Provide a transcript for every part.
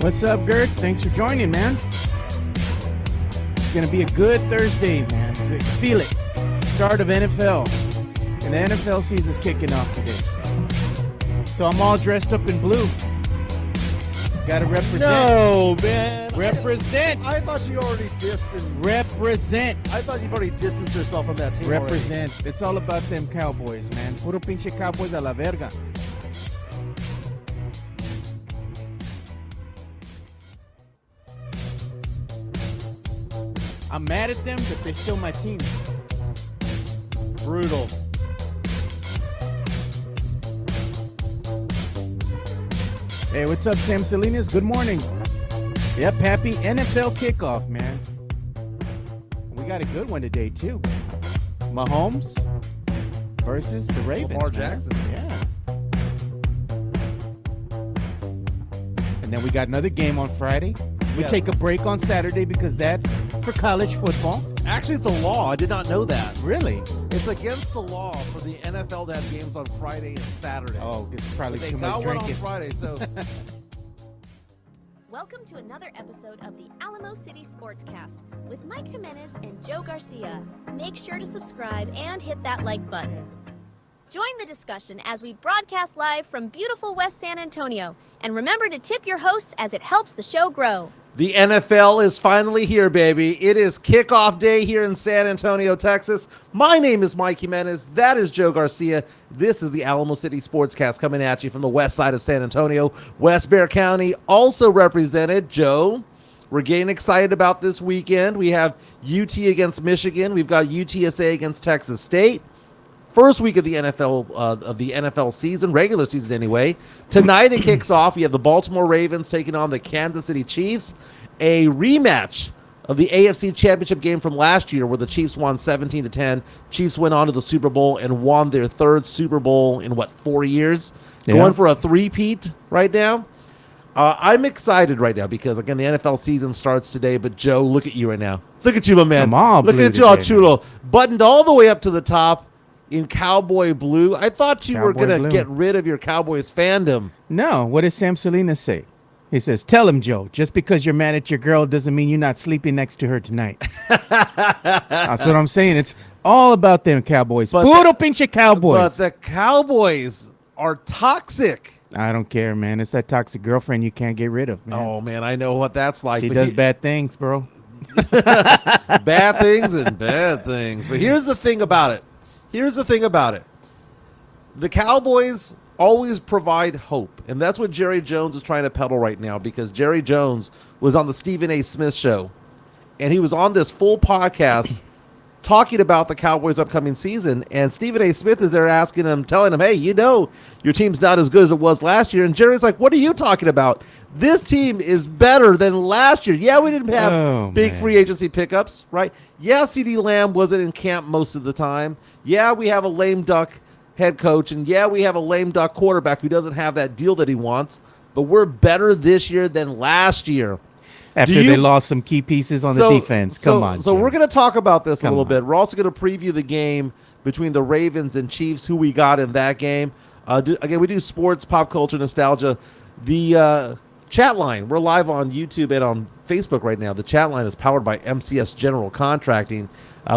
What's up, Gert? Thanks for joining, man. It's going to be a good Thursday, man. Feel it. Start of NFL. And the NFL season's kicking off today. So I'm all dressed up in blue. Got to represent. No, man. Represent. I thought you already distanced. Represent. I thought you've already distanced yourself from that team. Represent. Already. It's all about them Cowboys, man. Puro pinche Cowboys a la verga. I'm mad at them, but they're still my team. Brutal. Hey, what's up, Sam Salinas? Good morning. Yep, happy NFL kickoff, man. We got a good one today, too. Mahomes versus the Ravens. Lamar man. Jackson. Yeah. And then we got another game on Friday. We take a break on Saturday because that's for college football. Actually, it's a law. I did not know that. Really? It's against the law for the NFL to have games on Friday and Saturday. Oh, it's probably they too much got one on drinking. Friday, so Welcome to another episode of the Alamo City Sportscast with Mike Jimenez and Joe Garcia. Make sure to subscribe and hit that like button. Join the discussion as we broadcast live from beautiful West San Antonio. And remember to tip your hosts as it helps the show grow. the NFL is finally here, baby. It is kickoff day here in San Antonio, Texas. My name is Mike Jimenez. That is Joe Garcia. This is the Alamo City Sportscast coming at you from the west side of San Antonio. West Bexar County also represented. Joe, we're getting excited about this weekend. We have UT against Michigan. We've got UTSA against Texas State. First week of the NFL season, regular season anyway. Tonight it kicks off. You have the Baltimore Ravens taking on the Kansas City Chiefs. A rematch of the AFC Championship game from last year where the Chiefs won 17-10. Chiefs went on to the Super Bowl and won their third Super Bowl in, 4 years? Yeah. Going for a three-peat right now. I'm excited right now because, again, the NFL season starts today. But, Joe, look at you right now. Look at you, my man. Look at you all chulo. Buttoned all the way up to the top. In cowboy blue. I thought you were going to get rid of your Cowboys fandom. No. What does Sam Salinas say? He says, tell him, Joe, just because you're mad at your girl doesn't mean you're not sleeping next to her tonight. That's what I'm saying. It's all about them Cowboys. Puro pinche Cowboys. But the Cowboys are toxic. I don't care, man. It's that toxic girlfriend you can't get rid of, man. Oh, man, I know what that's like. She does bad things, bro. Bad things and bad things. But here's the thing about it. The Cowboys always provide hope, and that's what Jerry Jones is trying to peddle right now, because Jerry Jones was on the Stephen A. Smith show, and he was on this full podcast talking about the Cowboys' upcoming season, and Stephen A. Smith is there asking him, telling him, hey, your team's not as good as it was last year, and Jerry's like, what are you talking about? This team is better than last year. Yeah, we didn't have big free agency pickups, right? Yeah, CeeDee Lamb wasn't in camp most of the time. Yeah, we have a lame duck head coach, and yeah, we have a lame duck quarterback who doesn't have that deal that he wants, but we're better this year than last year. After they lost some key pieces on the defense. Come on. So we're going to talk about this a little bit. We're also going to preview the game between the Ravens and Chiefs, who we got in that game. Again, we do sports, pop culture, nostalgia. The chat line, we're live on YouTube and on Facebook right now. The chat line is powered by MCS General Contracting.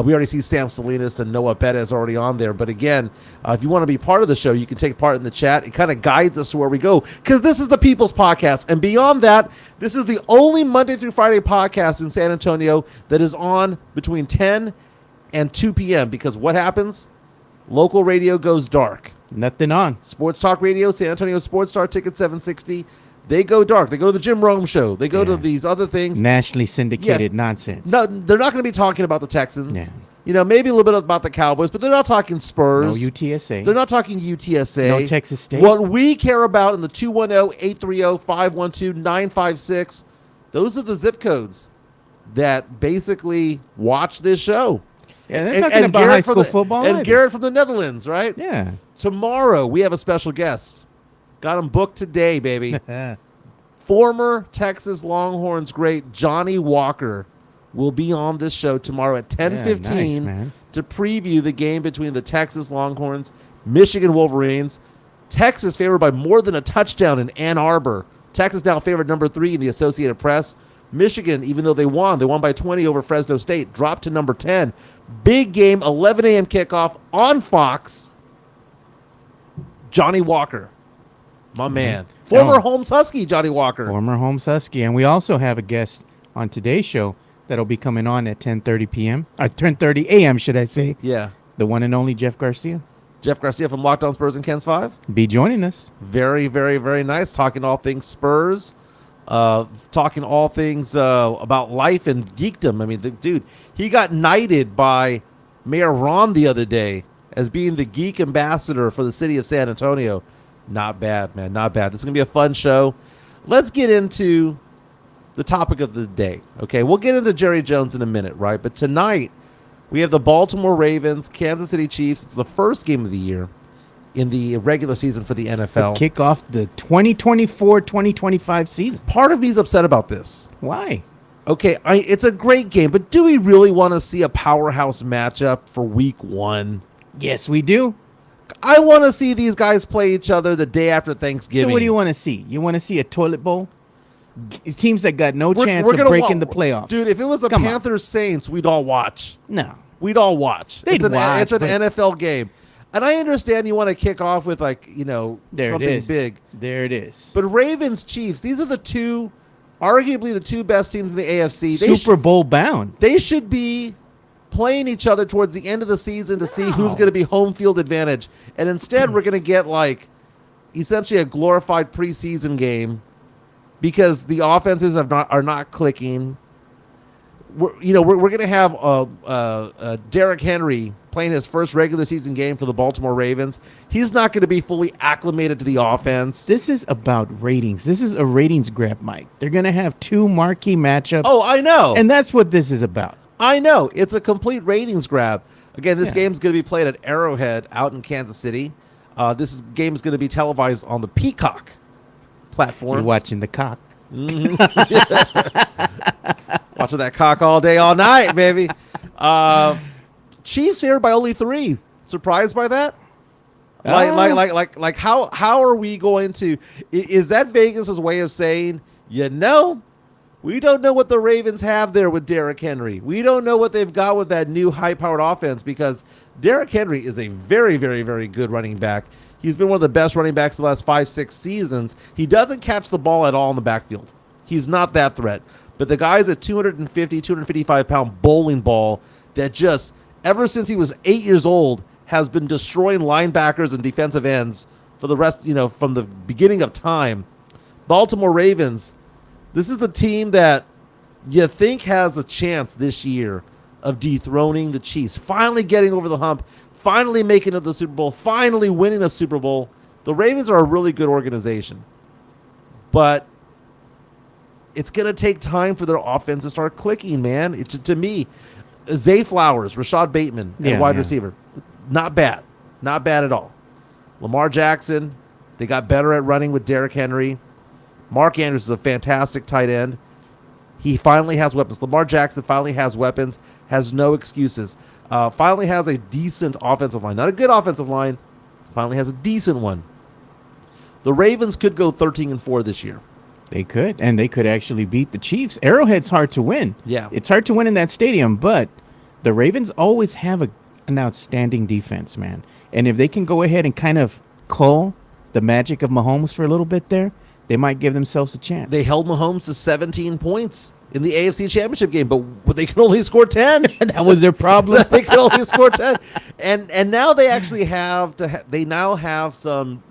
We already see Sam Salinas and Noah Perez already on there. But again, if you want to be part of the show, you can take part in the chat. It kind of guides us to where we go, because this is the People's Podcast. And beyond that, this is the only Monday through Friday podcast in San Antonio that is on between 10 and 2 p.m. Because what happens? Local radio goes dark. Nothing on. Sports Talk Radio, San Antonio Sports Star, Ticket 760. They go dark. They go to the Jim Rome show. They go to these other things. Nationally syndicated nonsense. No, they're not going to be talking about the Texans. Yeah. Maybe a little bit about the Cowboys, but they're not talking Spurs. No UTSA. They're not talking UTSA. No Texas State. What we care about in the 210-830-512-956, those are the zip codes that basically watch this show. Yeah, they're talking about high school football. And Garrett from the Netherlands, right? Yeah. Tomorrow, we have a special guest. Got him booked today, baby. Former Texas Longhorns great Johnny Walker will be on this show tomorrow at 10:15 to preview the game between the Texas Longhorns, Michigan Wolverines. Texas favored by more than a touchdown in Ann Arbor Texas now favored number 3 in the Associated Press. Michigan, even though they won by 20 over Fresno State, dropped to number 10. Big game, 11 a.m. kickoff on Fox. Johnny Walker, my man. Former Holmes Husky, Johnny Walker. Former Holmes Husky. And we also have a guest on today's show that'll be coming on at 10:30 p.m. Or 10:30 a.m., should I say. Yeah. The one and only Jeff Garcia. Jeff Garcia from Locked On Spurs and Ken's 5. Be joining us. Very, very, very nice. Talking all things Spurs. Talking all things about life and geekdom. I mean, the dude, he got knighted by Mayor Ron the other day as being the geek ambassador for the city of San Antonio. Not bad, man. Not bad. This is going to be a fun show. Let's get into the topic of the day. Okay, we'll get into Jerry Jones in a minute, right? But tonight, we have the Baltimore Ravens, Kansas City Chiefs. It's the first game of the year in the regular season for the NFL. Kick off the 2024-2025 season. Part of me is upset about this. Why? Okay, it's a great game, but do we really want to see a powerhouse matchup for week 1? Yes, we do. I want to see these guys play each other the day after Thanksgiving. So what do you want to see? You want to see a toilet bowl? Teams that got no chance of breaking the playoffs. Dude, if it was the Panthers Saints, we'd all watch. No. We'd all watch. It's an NFL game. And I understand you want to kick off with, like, something big. There it is. But Ravens, Chiefs, these are arguably the two best teams in the AFC. Super Bowl bound. They should be playing each other towards the end of the season to see who's going to be home field advantage. And instead, we're going to get, like, essentially a glorified preseason game because the offenses are not clicking. We're going to have Derrick Henry playing his first regular season game for the Baltimore Ravens. He's not going to be fully acclimated to the offense. This is about ratings. This is a ratings grab, Mike. They're going to have 2 marquee matchups. Oh, I know. And that's what this is about. I know. It's a complete ratings grab. Again, this game's going to be played at Arrowhead out in Kansas City. This game is going to be televised on the Peacock platform. You're watching the cock. Mm-hmm. Watching that cock all day, all night, baby. Chiefs here by only 3. Surprised by that? Like how are we going to? Is that Vegas's way of saying, we don't know what the Ravens have there with Derrick Henry. We don't know what they've got with that new high-powered offense because Derrick Henry is a very, very, very good running back. He's been one of the best running backs the last 5-6 seasons. He doesn't catch the ball at all in the backfield. He's not that threat. But the guy's a 250, 255-pound bowling ball that just, ever since he was 8 years old, has been destroying linebackers and defensive ends for the rest, from the beginning of time. Baltimore Ravens, this is the team that you think has a chance this year of dethroning the Chiefs, finally getting over the hump, finally making it to the Super Bowl, finally winning a Super Bowl. The Ravens are a really good organization. But it's going to take time for their offense to start clicking, man. To me, Zay Flowers, Rashad Bateman, and wide receiver, not bad. Not bad at all. Lamar Jackson, they got better at running with Derrick Henry. Mark Andrews is a fantastic tight end. He finally has weapons. Lamar Jackson finally has weapons, has no excuses. Finally has a decent offensive line. Not a good offensive line. Finally has a decent one. The Ravens could go 13-4 this year. They could, and they could actually beat the Chiefs. Arrowhead's hard to win. Yeah. It's hard to win in that stadium, but the Ravens always have an outstanding defense, man. And if they can go ahead and kind of cull the magic of Mahomes for a little bit there, they might give themselves a chance. They held Mahomes to 17 points in the AFC Championship game, but they could only score 10. That was their problem. They could only score 10. And now they actually have they now have some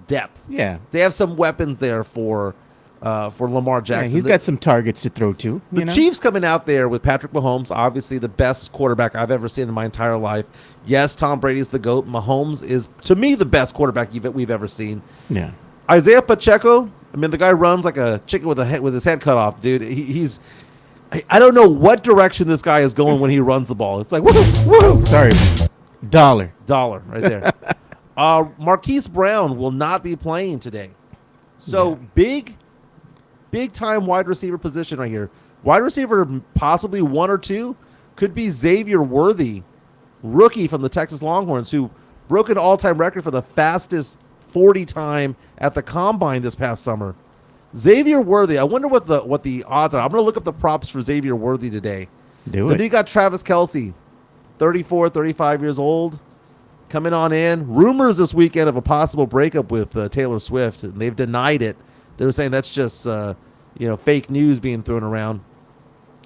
depth. Yeah. They have some weapons there for Lamar Jackson. Yeah, he's got some targets to throw to. The Chiefs coming out there with Patrick Mahomes, obviously the best quarterback I've ever seen in my entire life. Yes, Tom Brady's the GOAT. Mahomes is, to me, the best quarterback we've ever seen. Yeah. Isaiah Pacheco, the guy runs like a chicken with his head cut off, dude. I don't know what direction this guy is going when he runs the ball. It's like, woo. Sorry. Dollar right there. Marquise Brown will not be playing today. So big time wide receiver position right here. Wide receiver, possibly 1 or 2, could be Xavier Worthy, rookie from the Texas Longhorns, who broke an all-time record for the fastest 40 time at the Combine this past summer. Xavier Worthy. I wonder what the odds are. I'm going to look up the props for Xavier Worthy today. Do Then it. you got Travis Kelce, 34, 35 years old, coming on in. Rumors this weekend of a possible breakup with Taylor Swift, and they've denied it. They were saying that's just fake news being thrown around.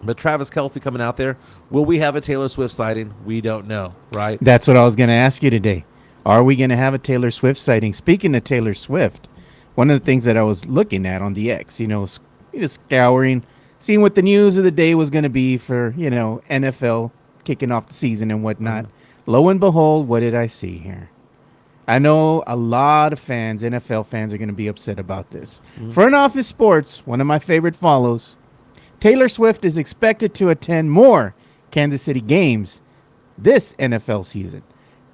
But Travis Kelce coming out there. Will we have a Taylor Swift sighting? We don't know, right? That's what I was going to ask you today. Are we going to have a Taylor Swift sighting? Speaking of Taylor Swift, one of the things that I was looking at on the X, just scouring, seeing what the news of the day was going to be for, NFL kicking off the season and whatnot. Lo and behold, what did I see here? I know a lot of fans, NFL fans, are going to be upset about this. Front Office Sports, one of my favorite follows, Taylor Swift is expected to attend more Kansas City games this NFL season.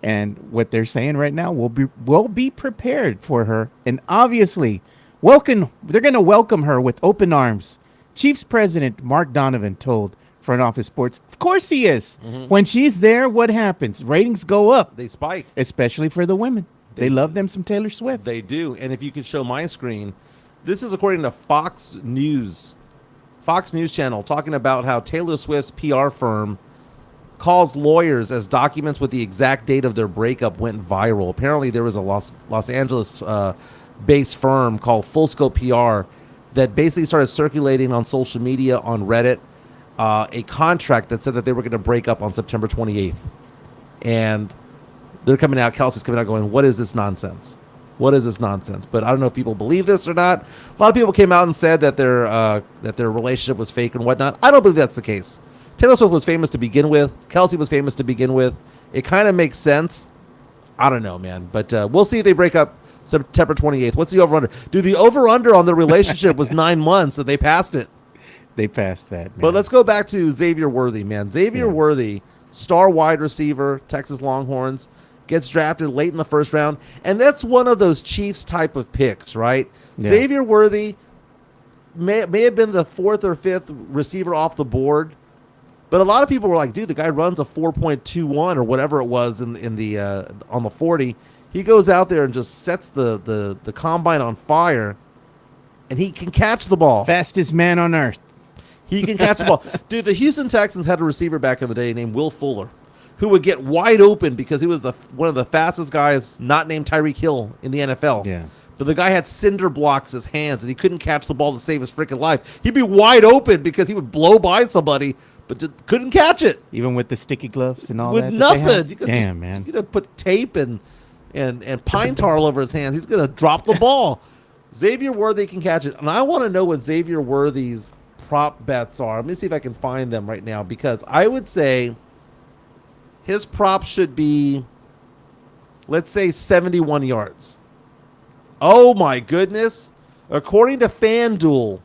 And what they're saying right now, we'll be prepared for her. And obviously, they're going to welcome her with open arms. Chiefs president Mark Donovan told Front Office Sports, of course he is. When she's there, what happens? Ratings go up. They spike. Especially for the women. They love them some Taylor Swift. They do. And if you could show my screen, this is according to Fox News Channel, talking about how Taylor Swift's PR firm calls lawyers as documents with the exact date of their breakup went viral. Apparently, there was a Los Angeles based firm called Full Scope PR that basically started circulating on social media, on Reddit, a contract that said that they were going to break up on September 28th. And they're coming out, Kelsey's coming out going, what is this nonsense? What is this nonsense? But I don't know if people believe this or not. A lot of people came out and said that their relationship was fake and whatnot. I don't believe that's the case. Taylor Swift was famous to begin with. Kelsey was famous to begin with. It kind of makes sense. I don't know, man. But we'll see if they break up September 28th. What's the over-under? Dude, the over-under on the relationship was 9 months, and they passed it. They passed that, man. But let's go back to Xavier Worthy, man. Xavier Worthy, star wide receiver, Texas Longhorns, gets drafted late in the first round. And that's one of those Chiefs type of picks, right? Yeah. Xavier Worthy may have been the fourth or fifth receiver off the board. But a lot of people were like, dude, the guy runs a 4.21 or whatever it was in the on the 40. He goes out there and just sets the combine on fire, and he can catch the ball. Fastest man on earth. He can catch the ball. Dude, the Houston Texans had a receiver back in the day named Will Fuller, who would get wide open because he was one of the fastest guys not named Tyreek Hill in the NFL. Yeah. But the guy had cinder blocks as hands, and he couldn't catch the ball to save his freaking life. He'd be wide open because he would blow by somebody, but couldn't catch it. Even with the sticky gloves and all with that? With nothing. You could Damn, man. You could put tape and pine tar all over his hands. He's going to drop the ball. Xavier Worthy can catch it. And I want to know what Xavier Worthy's prop bets are. Let me see if I can find them right now, because I would say his prop should be, let's say, 71 yards. Oh, my goodness. According to FanDuel,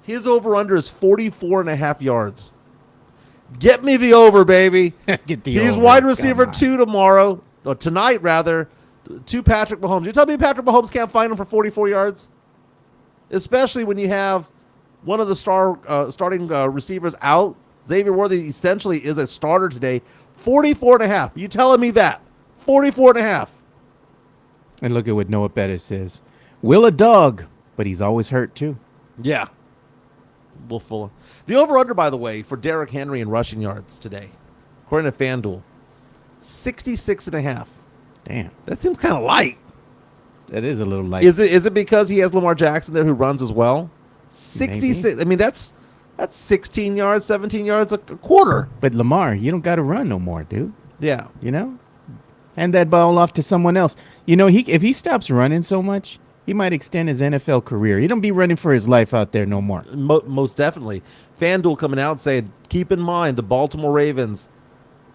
his over-under is 44.5 yards. Get me the over, baby. Get the He's over. wide receiver 2 tomorrow, or tonight, rather, to Patrick Mahomes. You tell me Patrick Mahomes can't find him for 44 yards? Especially when you have one of the starting receivers out. Xavier Worthy essentially is a starter today. 44.5. You telling me that? 44.5. And look at what Noah Bettis says. Will a dog, but he's always hurt too. Yeah. Will Fuller. The over-under, by the way, for Derrick Henry in rushing yards today, according to FanDuel, 66.5. Damn. That seems kind of light. That is a little light. Is it because he has Lamar Jackson there who runs as well? 66. Maybe. I mean, that's 16 yards, 17 yards a quarter. But Lamar, you don't got to run no more, dude. Yeah. Hand that ball off to someone else. If he stops running so much, he might extend his NFL career. He don't be running for his life out there no more. Most definitely. FanDuel coming out saying, keep in mind the Baltimore Ravens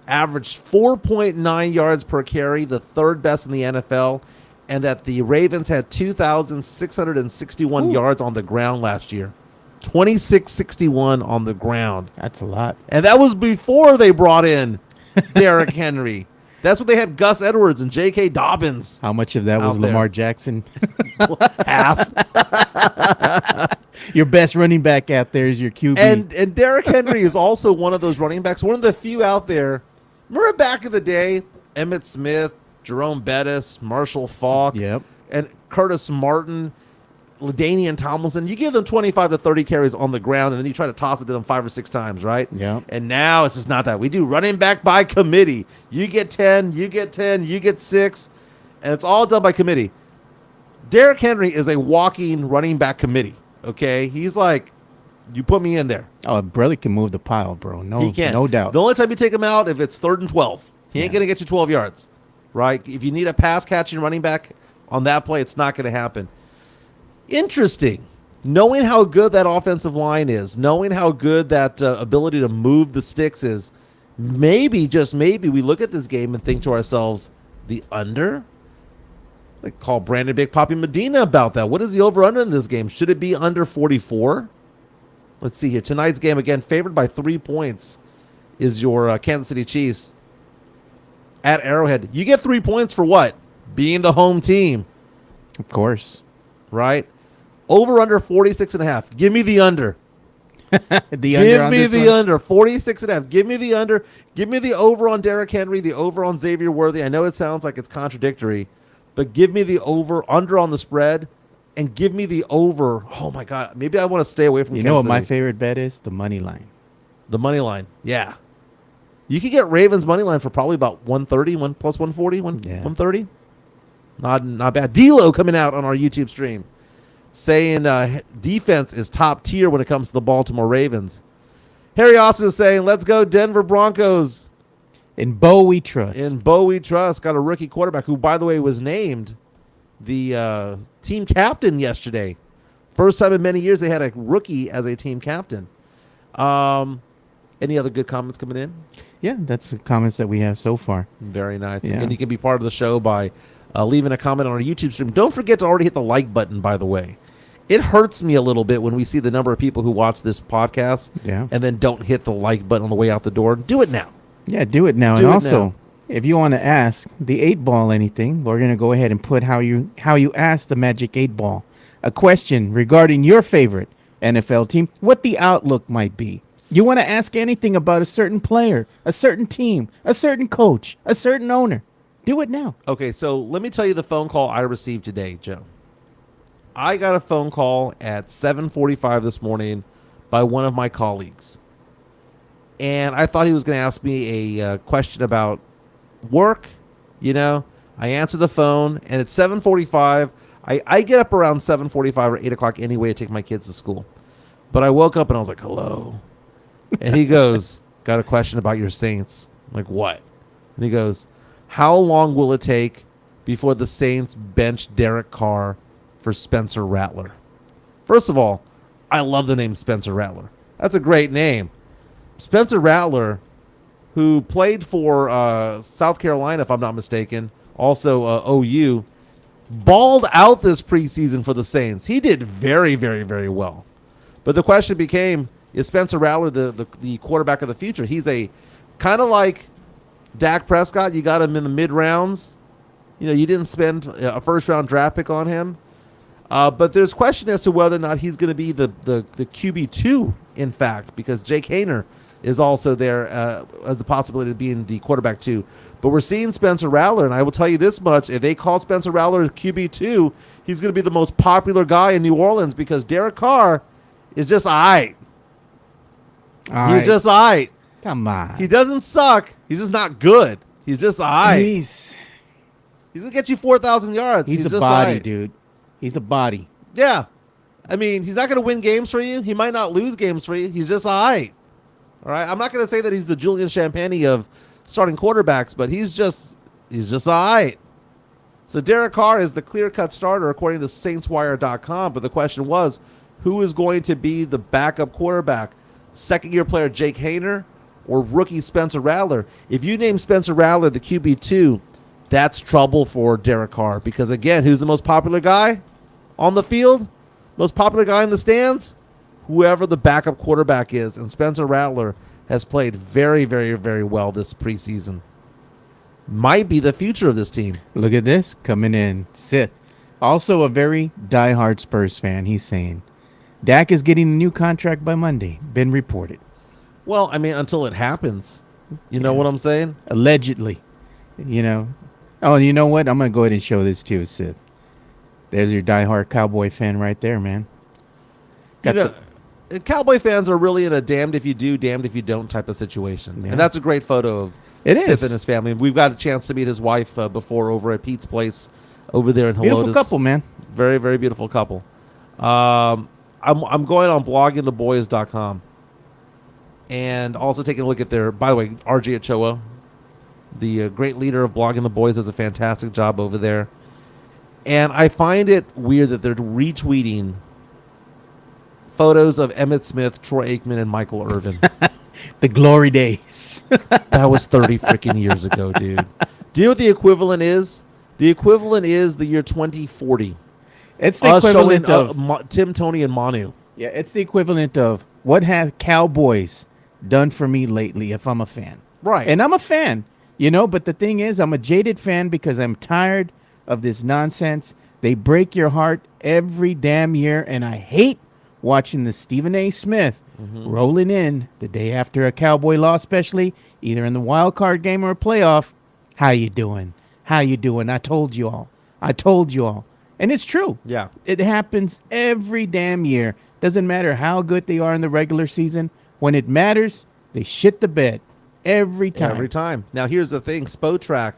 averaged 4.9 yards per carry, the third best in the NFL, and that the Ravens had 2,661 yards on the ground last year. 2661 on the ground. That's a lot. And that was before they brought in Derrick Henry. That's what they had Gus Edwards and J.K. Dobbins. How much of that was Lamar Jackson? Half. Your best running back out there is your QB. And Derrick Henry is also one of those running backs, one of the few out there. Remember back in the day, Emmitt Smith, Jerome Bettis, Marshall Faulk, yep, and Curtis Martin. LaDainian Tomlinson, you give them 25 to 30 carries on the ground, and then you try to toss it to them 5 or 6 times, right? Yeah. And now it's just not that. We do running back by committee. You get 10, you get 10, you get 6, and it's all done by committee. Derrick Henry is a walking running back committee, okay? He's like, you put me in there. Oh, brother can move the pile, bro. No, He can. no doubt. The only time you take him out, if it's 3rd and 12. He ain't going to get you 12 yards, right? If you need a pass-catching running back on that play, it's not going to happen. Interesting. Knowing how good that offensive line is, knowing how good that ability to move the sticks is, maybe, just maybe, we look at this game and think to ourselves, the under? Like, call Brandon Big Papi Medina about that. What is the over-under in this game? Should it be under 44? Let's see here. Tonight's game, again, favored by 3 points is your Kansas City Chiefs at Arrowhead. You get 3 points for what? Being the home team. Of course. Right? Over under 46.5. Give me the under. Give me the under. 46.5. Give me the under. Give me the over on Derrick Henry, the over on Xavier Worthy. I know it sounds like it's contradictory, but give me the over, under on the spread, and give me the over. Oh, my God. Maybe I want to stay away from You Kansas know what my City. favorite bet is? The money line. The money line. Yeah. You could get Ravens money line for probably about 130, plus 140, 130. Not bad. D-Lo coming out on our YouTube stream saying defense is top tier when it comes to the Baltimore Ravens. Harry Austin is saying, let's go Denver Broncos. In Bo we trust. In Bo we trust. Got a rookie quarterback who, by the way, was named the team captain yesterday. First time in many years they had a rookie as a team captain. Any other good comments coming in? Yeah, that's the comments that we have so far. Very nice. Yeah. Again, you can be part of the show by leaving a comment on our YouTube stream. Don't forget to already hit the like button, by the way. It hurts me a little bit when we see the number of people who watch this podcast and then don't hit the like button on the way out the door. Do it now. Yeah, do it now. And also, if you want to ask the 8-Ball anything, we're going to go ahead and put how you ask the Magic 8-Ball a question regarding your favorite NFL team, what the outlook might be. You want to ask anything about a certain player, a certain team, a certain coach, a certain owner. Do it now. Okay, so let me tell you the phone call I received today, Joe. I got a phone call at 7:45 this morning by one of my colleagues. And I thought he was going to ask me a question about work. You know, I answered the phone, and it's 7:45. I get up around 7:45 or 8 o'clock anyway to take my kids to school. But I woke up, and I was like, hello. And he goes, got a question about your Saints. I'm like, what? And he goes, how long will it take before the Saints bench Derek Carr for Spencer Rattler? First of all, I love the name Spencer Rattler. That's a great name. Spencer Rattler, who played for South Carolina, if I'm not mistaken, also OU, balled out this preseason for the Saints. He did very, very, very well. But the question became, is Spencer Rattler the quarterback of the future? He's a kind of like Dak Prescott. You got him in the mid-rounds. You know, you didn't spend a first-round draft pick on him. But there's question as to whether or not he's going to be the QB2, in fact, because Jake Haener is also there as a possibility of being the quarterback 2. But we're seeing Spencer Rattler, and I will tell you this much. If they call Spencer Rattler QB2, he's going to be the most popular guy in New Orleans because Derek Carr is just all right. He's just all right. Come on. He doesn't suck. He's just not good. He's just all right. He's going to get you 4,000 yards. He's a just body, right. dude. He's a body. Yeah. I mean, he's not going to win games for you. He might not lose games for you. He's just all right. All right. I'm not going to say that he's the Julian Champagny of starting quarterbacks, but he's just all right. So Derek Carr is the clear-cut starter according to SaintsWire.com. But the question was, who is going to be the backup quarterback? Second-year player Jake Haener or rookie Spencer Rattler? If you name Spencer Rattler the QB2, that's trouble for Derek Carr because, again, who's the most popular guy on the field? Most popular guy in the stands? Whoever the backup quarterback is. And Spencer Rattler has played very, very, very well this preseason. Might be the future of this team. Look at this coming in. Sith. Also a very diehard Spurs fan. He's saying, Dak is getting a new contract by Monday. Been reported. Well, I mean, until it happens. You know what I'm saying? Allegedly. You know. Oh, you know what? I'm going to go ahead and show this to you, Sith. There's your diehard Cowboy fan right there, man. Cowboy fans are really in a damned if you do, damned if you don't type of situation. Yeah. And that's a great photo of Sip and his family. We've got a chance to meet his wife before over at Pete's place over there in Helotes. Beautiful couple, man. Very, very beautiful couple. I'm going on bloggingtheboys.com and also taking a look at their, by the way, RJ Ochoa, the great leader of Blogging the Boys, does a fantastic job over there. And I find it weird that they're retweeting photos of Emmitt Smith, Troy Aikman, and Michael Irvin. The glory days. That was 30 freaking years ago, dude. Do you know what the equivalent is? The equivalent is the year 2040. It's the equivalent of Tim, Tony, and Manu. Yeah, it's the equivalent of what have Cowboys done for me lately if I'm a fan. Right. And I'm a fan, you know, but the thing is, I'm a jaded fan because I'm tired of this nonsense. They break your heart every damn year, and I hate watching the Stephen A. Smith rolling in the day after a Cowboy loss, especially either in the wild card game or a playoff. How you doing? How you doing? I told you all. I told you all. And it's true. Yeah. It happens every damn year. Doesn't matter how good they are in the regular season. When it matters, they shit the bed every time. Every time. Now, here's the thing. Spotrac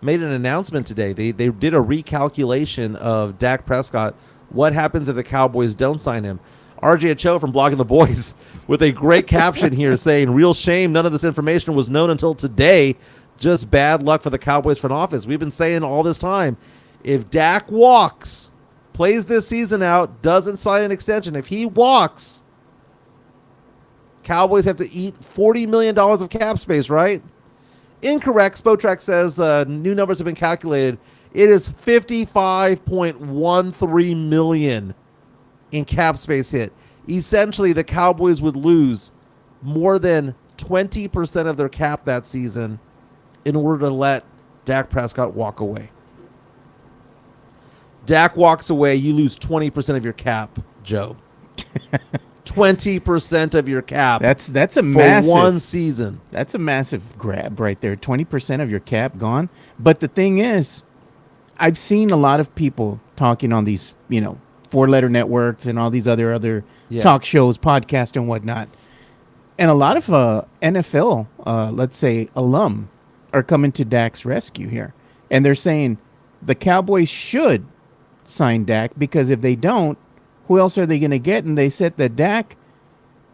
made an announcement today. They did a recalculation of Dak Prescott. What happens if the Cowboys don't sign him? RJ Ochoa from Blogging the Boys with a great caption here saying, real shame none of this information was known until today. Just bad luck for the Cowboys front office. We've been saying all this time, if Dak walks, plays this season out, doesn't sign an extension, if he walks, Cowboys have to eat $40 million of cap space, right? Incorrect. Spotrac says new numbers have been calculated. It is $55.13 million in cap space hit. Essentially, the Cowboys would lose more than 20% of their cap that season in order to let Dak Prescott walk away. Dak walks away, you lose 20% of your cap, Joe. 20% of your cap. That's a for massive one season. That's a massive grab right there. 20% of your cap gone. But the thing is, I've seen a lot of people talking on these, you know, 4-letter networks and all these other talk shows, podcasts, and whatnot. And a lot of NFL, let's say, alum are coming to Dak's rescue here. And they're saying the Cowboys should sign Dak because if they don't, who else are they going to get? And they said that Dak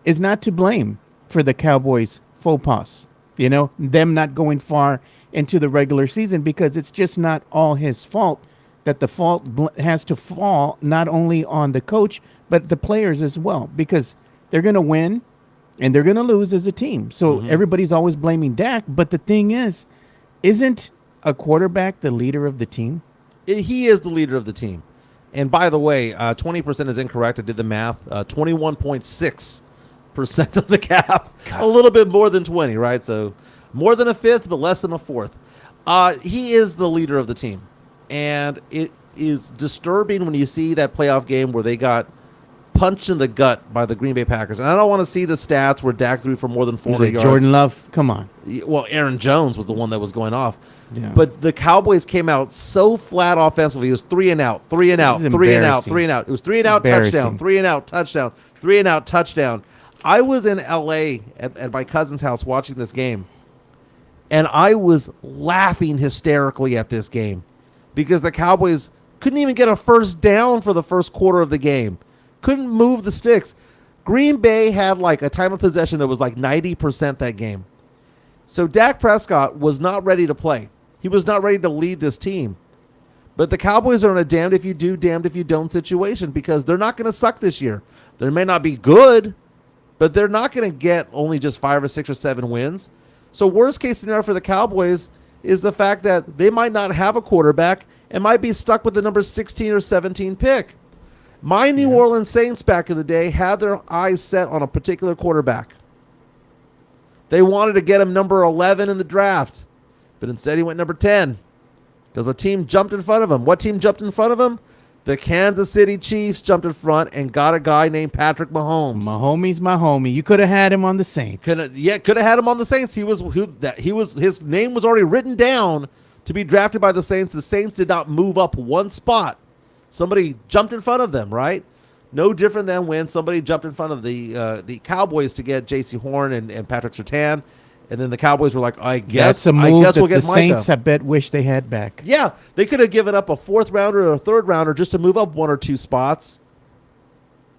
is not to blame for the Cowboys' faux pas. You know, them not going far into the regular season because it's just not all his fault. That the fault has to fall not only on the coach, but the players as well, because they're going to win and they're going to lose as a team. So everybody's always blaming Dak. But the thing is, isn't a quarterback the leader of the team? He is the leader of the team. And by the way, 20% is incorrect. I did the math. 21.6% of the cap. God. A little bit more than 20, right? So more than a fifth, but less than a fourth. He is the leader of the team. And it is disturbing when you see that playoff game where they got punched in the gut by the Green Bay Packers. And I don't want to see the stats where Dak threw for more than 400 yards. Jordan Love? Come on. Well, Aaron Jones was the one that was going off. Yeah. But the Cowboys came out so flat offensively. It was 3 and out, 3 and out, 3 and out, 3 and out. It was 3 and out, touchdown, 3 and out, touchdown, 3 and out, touchdown. I was in L.A. at my cousin's house watching this game, and I was laughing hysterically at this game because the Cowboys couldn't even get a first down for the first quarter of the game. Couldn't move the sticks. Green Bay had like a time of possession that was like 90% that game. So Dak Prescott was not ready to play. He was not ready to lead this team. But the Cowboys are in a damned if you do, damned if you don't situation because they're not going to suck this year. They may not be good, but they're not going to get only just 5 or 6 or 7 wins. So worst case scenario for the Cowboys is the fact that they might not have a quarterback and might be stuck with the number 16 or 17 pick. My New Orleans Saints back in the day had their eyes set on a particular quarterback. They wanted to get him number 11 in the draft, but instead he went number 10 because a team jumped in front of him. What team jumped in front of him? The Kansas City Chiefs jumped in front and got a guy named Patrick Mahomes. Mahomes, my homie. You could have had him on the Saints. Could have had him on the Saints. His name was already written down to be drafted by the Saints. The Saints did not move up one spot. Somebody jumped in front of them, right? No different than when somebody jumped in front of the Cowboys to get J.C. Horn and Patrick Surtain, and then the Cowboys were like, I guess That's a move that we'll get the Micah. Saints, I bet, wish they had back. Yeah, they could have given up a 4th rounder or a 3rd rounder just to move up 1 or 2 spots,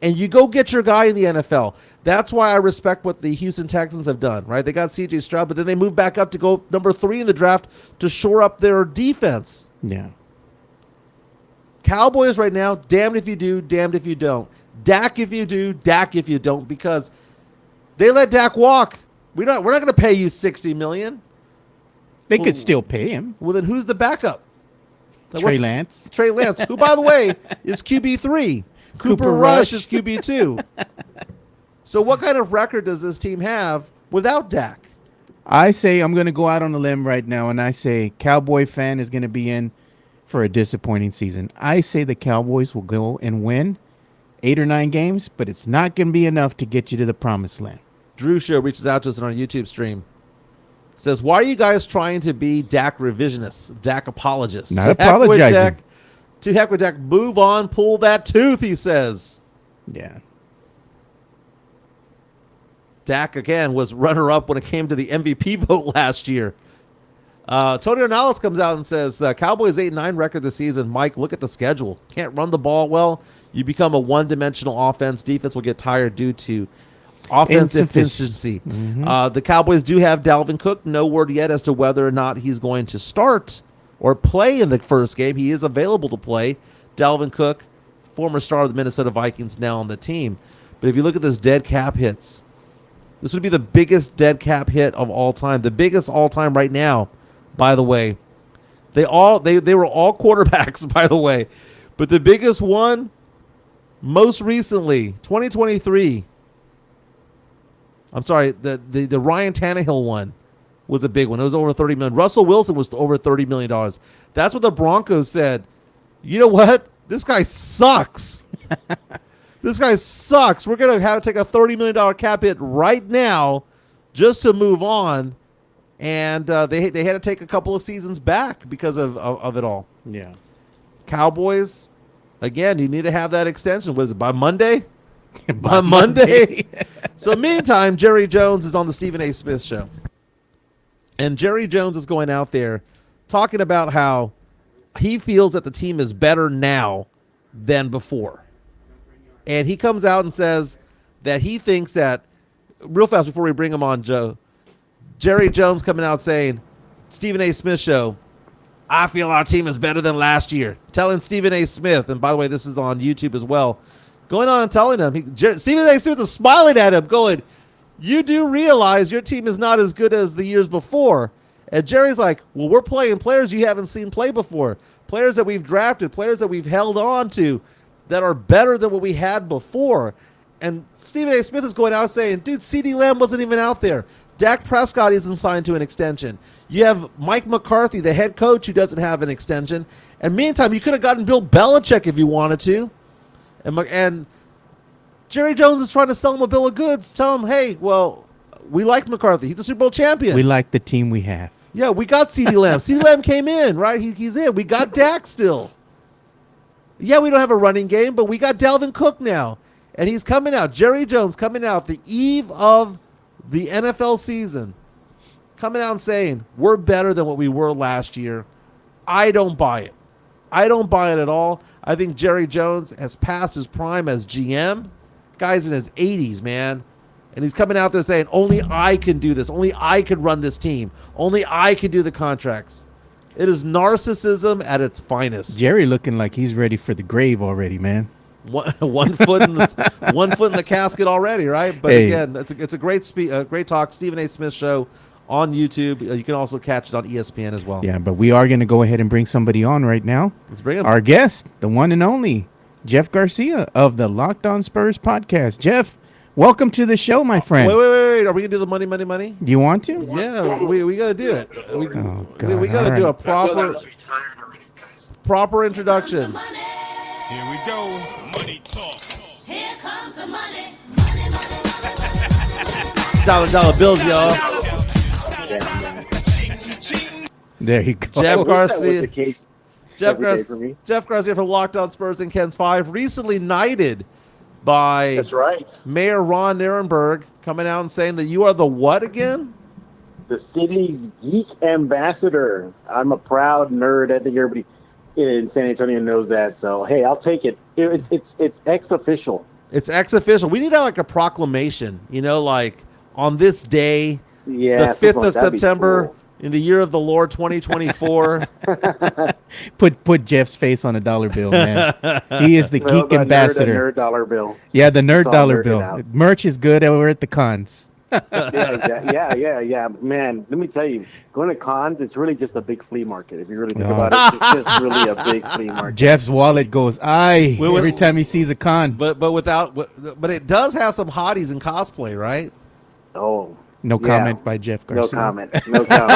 and you go get your guy in the NFL. That's why I respect what the Houston Texans have done, right? They got C.J. Stroud, but then they moved back up to go number 3 in the draft to shore up their defense. Yeah. Cowboys right now, damned if you do, damned if you don't. Dak if you do, Dak if you don't, because they let Dak walk. We're not going to pay you $60 million. They could still pay him. Well, then who's the backup? Trey Lance. Trey Lance, who, by the way, is QB3. Cooper Rush is QB2. So what kind of record does this team have without Dak? I say I'm going to go out on a limb right now, and I say Cowboy fan is going to be in for a disappointing season. I say the Cowboys will go and win 8 or 9 games, but it's not going to be enough to get you to the promised land. Drew Show reaches out to us on our YouTube stream. Says, why are you guys trying to be Dak revisionists, Dak apologists? Not apologizing. To heck with Dak. Move on, pull that tooth, he says. Yeah. Dak, again, was runner-up when it came to the MVP vote last year. Tony Ornelas comes out and says, Cowboys 8-9 record this season. Mike, look at the schedule. Can't run the ball well. You become a one-dimensional offense. Defense will get tired due to offensive efficiency. Mm-hmm. The Cowboys do have Dalvin Cook. No word yet as to whether or not he's going to start or play in the first game. He is available to play. Dalvin Cook, former star of the Minnesota Vikings, now on the team. But if you look at this dead cap hits, this would be the biggest dead cap hit of all time. The biggest all time right now, by the way. They were all quarterbacks, by the way. But the biggest one, most recently, 2023. I'm sorry, the Ryan Tannehill one was a big one. It was over $30 million. Russell Wilson was over $30 million. That's what the Broncos said. You know what? This guy sucks. This guy sucks. We're going to have to take a $30 million cap hit right now just to move on. And they had to take a couple of seasons back because of it all. Yeah. Cowboys, again, you need to have that extension. Was it by Monday? By Monday. So meantime, Jerry Jones is on the Stephen A. Smith show. And Jerry Jones is going out there talking about how he feels that the team is better now than before. And he comes out and says that he thinks that, real fast before we bring him on, Joe, Jerry Jones coming out saying, Stephen A. Smith show, I feel our team is better than last year. Telling Stephen A. Smith, and by the way, this is on YouTube as well, going on and telling him, Stephen A. Smith is smiling at him, going, you do realize your team is not as good as the years before. And Jerry's like, well, we're playing players you haven't seen play before. Players that we've drafted, players that we've held on to that are better than what we had before. And Stephen A. Smith is going out saying, dude, CeeDee Lamb wasn't even out there. Dak Prescott isn't signed to an extension. You have Mike McCarthy, the head coach, who doesn't have an extension. And meantime, you could have gotten Bill Belichick if you wanted to. And Jerry Jones is trying to sell him a bill of goods. Tell him, hey, well, we like McCarthy. He's a Super Bowl champion. We like the team we have. Yeah, we got CeeDee Lamb. CeeDee Lamb came in, right? He's in. We got Dak still. Yeah, we don't have a running game, but we got Dalvin Cook now. And he's coming out. Jerry Jones coming out the eve of the NFL season. Coming out and saying, we're better than what we were last year. I don't buy it. I don't buy it at all. I think Jerry Jones has passed his prime as GM. Guy's in his 80s, man. And he's coming out there saying, only I can do this. Only I can run this team. Only I can do the contracts. It is narcissism at its finest. Jerry looking like he's ready for the grave already, man. One foot in the casket already, right? But again, it's a great talk. Stephen A. Smith show on YouTube. You can also catch it on ESPN as well. Yeah, but we are going to go ahead and bring somebody on right now. Let's bring him. Our guest, the one and only Jeff Garcia of the Locked On Spurs podcast. Jeff, welcome to the show, my friend. Wait. Are we going to do the money? Do you want to? Yeah, we got to do it. We got to do a proper introduction. Here we go. Money talk. Here comes the money. Dollar bills, y'all. There you go. Jeff Was Garcia. the case Jeff, every day for me. Jeff Garcia from Locked On Spurs and Ken's 5, recently knighted by That's right. Mayor Ron Nirenberg, coming out and saying that you are the what again? The city's geek ambassador. I'm a proud nerd. I think everybody in San Antonio knows that. So hey, I'll take it. It's ex official. It's ex official. We need like a proclamation, like on this day, Yeah, the 5th like of that'd be September, cool. in the year of the Lord 2024. Put Jeff's face on a dollar bill, man. He is the Well, geek ambassador. Nerd dollar bill. Yeah, the nerd It's all dollar nerded bill. out. Merch is good over at the cons. Yeah. Man, let me tell you, going to cons, it's really just a big flea market. If you really think about it, it's just really a big flea market. Jeff's wallet goes aye Wait, every time he sees a con. but it does have some hotties in cosplay, right? Oh, No yeah. comment by Jeff Garcia. No comment. No comment.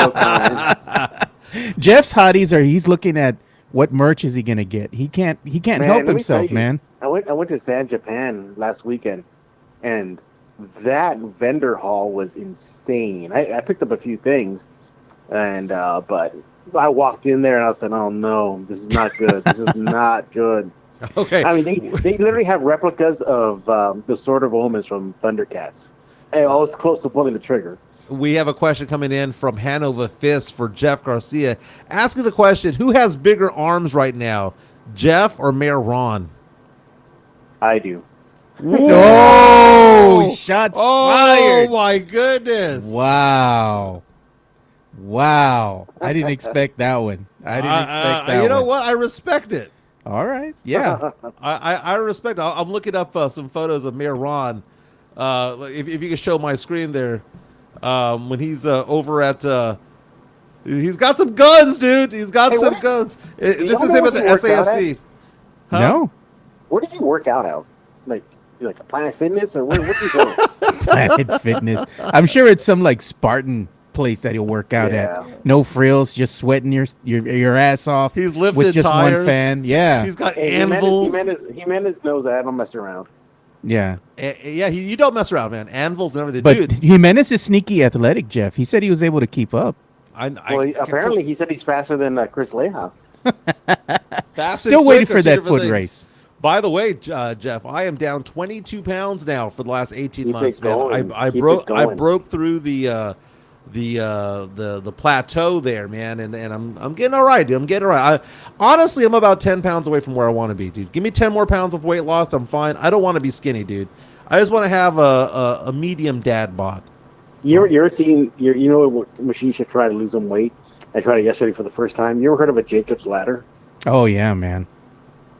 No comment. Jeff's hotties are he's looking at what merch is he gonna get. He can't help let me tell himself, you, man. I went to San Japan last weekend, and that vendor hall was insane. I picked up a few things, and but I walked in there and I said, "Oh no, this is not good. This is not good." Okay. I mean, they literally have replicas of the Sword of Omens from Thundercats. And I was close to pulling the trigger. We have a question coming in from Hanover Fist for Jeff Garcia, asking the question: who has bigger arms right now, Jeff or Mayor Ron? I do. Oh, shots fired. Oh my goodness! Wow. I didn't expect that one. I didn't expect that one. You know what? I respect it. All right. Yeah. I respect it. I'm looking up some photos of Mayor Ron. If you can show my screen there, when he's over at, he's got some guns, dude. He's got some guns. This is him at the SAFC. Huh? No. Where does he work out of? Like a Planet Fitness, or what are you doing? Planet Fitness. I'm sure it's some like Spartan place that he'll work out Yeah. at. No frills, just sweating your ass off. He's lifted with just tires. one fan. Yeah. He's got Hey, anvils. Jimenez knows that I don't mess around. Yeah. Yeah, you don't mess around, man. Anvils and everything, But dude. Jimenez is sneaky athletic, Jeff. He said he was able to keep up. Apparently he said he's faster than Chris Leja. Still waiting for that foot race. By the way, Jeff, I am down 22 pounds now for the last 18 Keep months, it man. going. I Keep broke it going. I broke through the plateau there, man, and I'm getting all right, dude. I'm getting all right. Honestly, I'm about 10 pounds away from where I want to be, dude. Give me 10 more pounds of weight loss, I'm fine. I don't want to be skinny, dude. I just want to have a medium dad bod. You're seeing, you know what machine should try to lose some weight? I tried it yesterday for the first time. You ever heard of a Jacob's ladder? Oh yeah, man.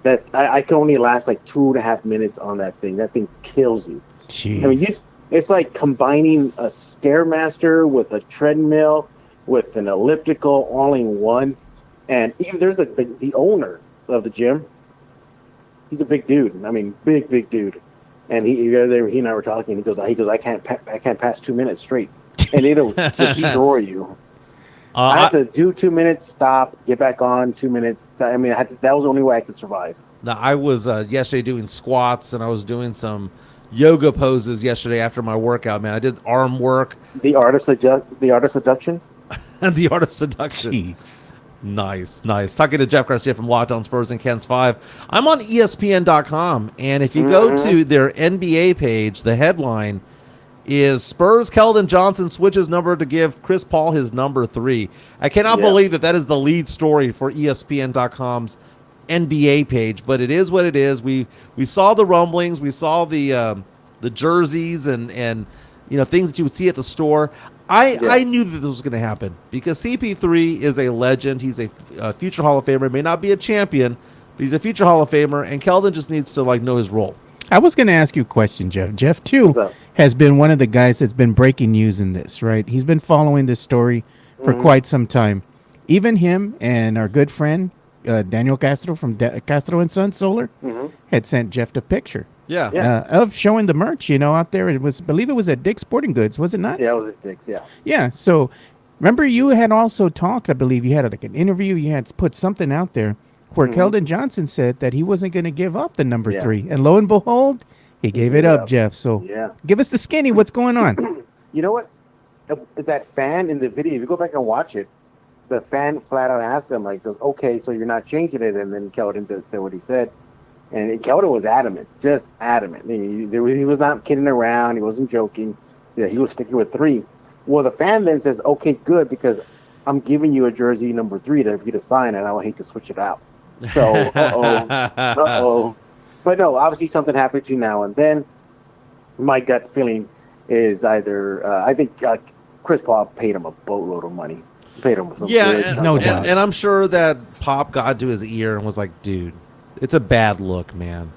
That I can only last like 2.5 minutes on that thing. That thing kills you. Jeez. I mean, it's like combining a Stairmaster with a treadmill with an elliptical all in one. And even there's the owner of the gym. He's a big dude. I mean, big dude. And he and I were talking. He goes, I can't pass 2 minutes straight, and it'll destroy you. I had to do 2 minutes, stop, get back on 2 minutes. I mean, that was the only way I could survive. Now, I was yesterday doing squats, and I was doing some yoga poses yesterday after my workout, man. I did arm work. The art of seduction. And the art of seduction. Jeez. Nice. Talking to Jeff Garcia from Locked On Spurs and Ken's 5. I'm on ESPN.com, and if you go to their NBA page, the headline is Spurs Keldon Johnson switches number to give Chris Paul his number 3. I cannot believe that is the lead story for ESPN.com's NBA page, but it is what it is. We saw the rumblings, we saw the jerseys and things that you would see at the store. I knew that this was going to happen because CP3 is a legend. He's a future Hall of Famer. May not be a champion, but he's a future Hall of Famer, and Keldon just needs to know his role. I was going to ask you a question, Jeff. Jeff, too, has been one of the guys that's been breaking news in this, right? He's been following this story for quite some time. Even him and our good friend, Daniel Castro from Castro & Sons Solar, had sent Jeff the picture. Yeah. Of showing the merch, out there. I believe it was at Dick's Sporting Goods, was it not? Yeah, it was at Dick's, yeah. Yeah, so remember you had also talked, I believe you had an interview, you had put something out there where Keldon Johnson said that he wasn't going to give up the number 3. And lo and behold, he gave it up, Jeff. So give us the skinny. What's going on? You know what? That fan in the video, if you go back and watch it, the fan flat out asked him, like, goes, okay, so you're not changing it? And then Keldon did say what he said. And Keldon was adamant, just adamant. He was not kidding around. He wasn't joking. Yeah, he was sticking with 3. Well, the fan then says, okay, good, because I'm giving you a jersey number 3 for you to sign, and I would hate to switch it out. So, uh-oh. But no, obviously something happened between now and then. My gut feeling is either, I think Chris Paul paid him a boatload of money. Paid him some no doubt. And I'm sure that Pop got to his ear and was like, dude, it's a bad look, man.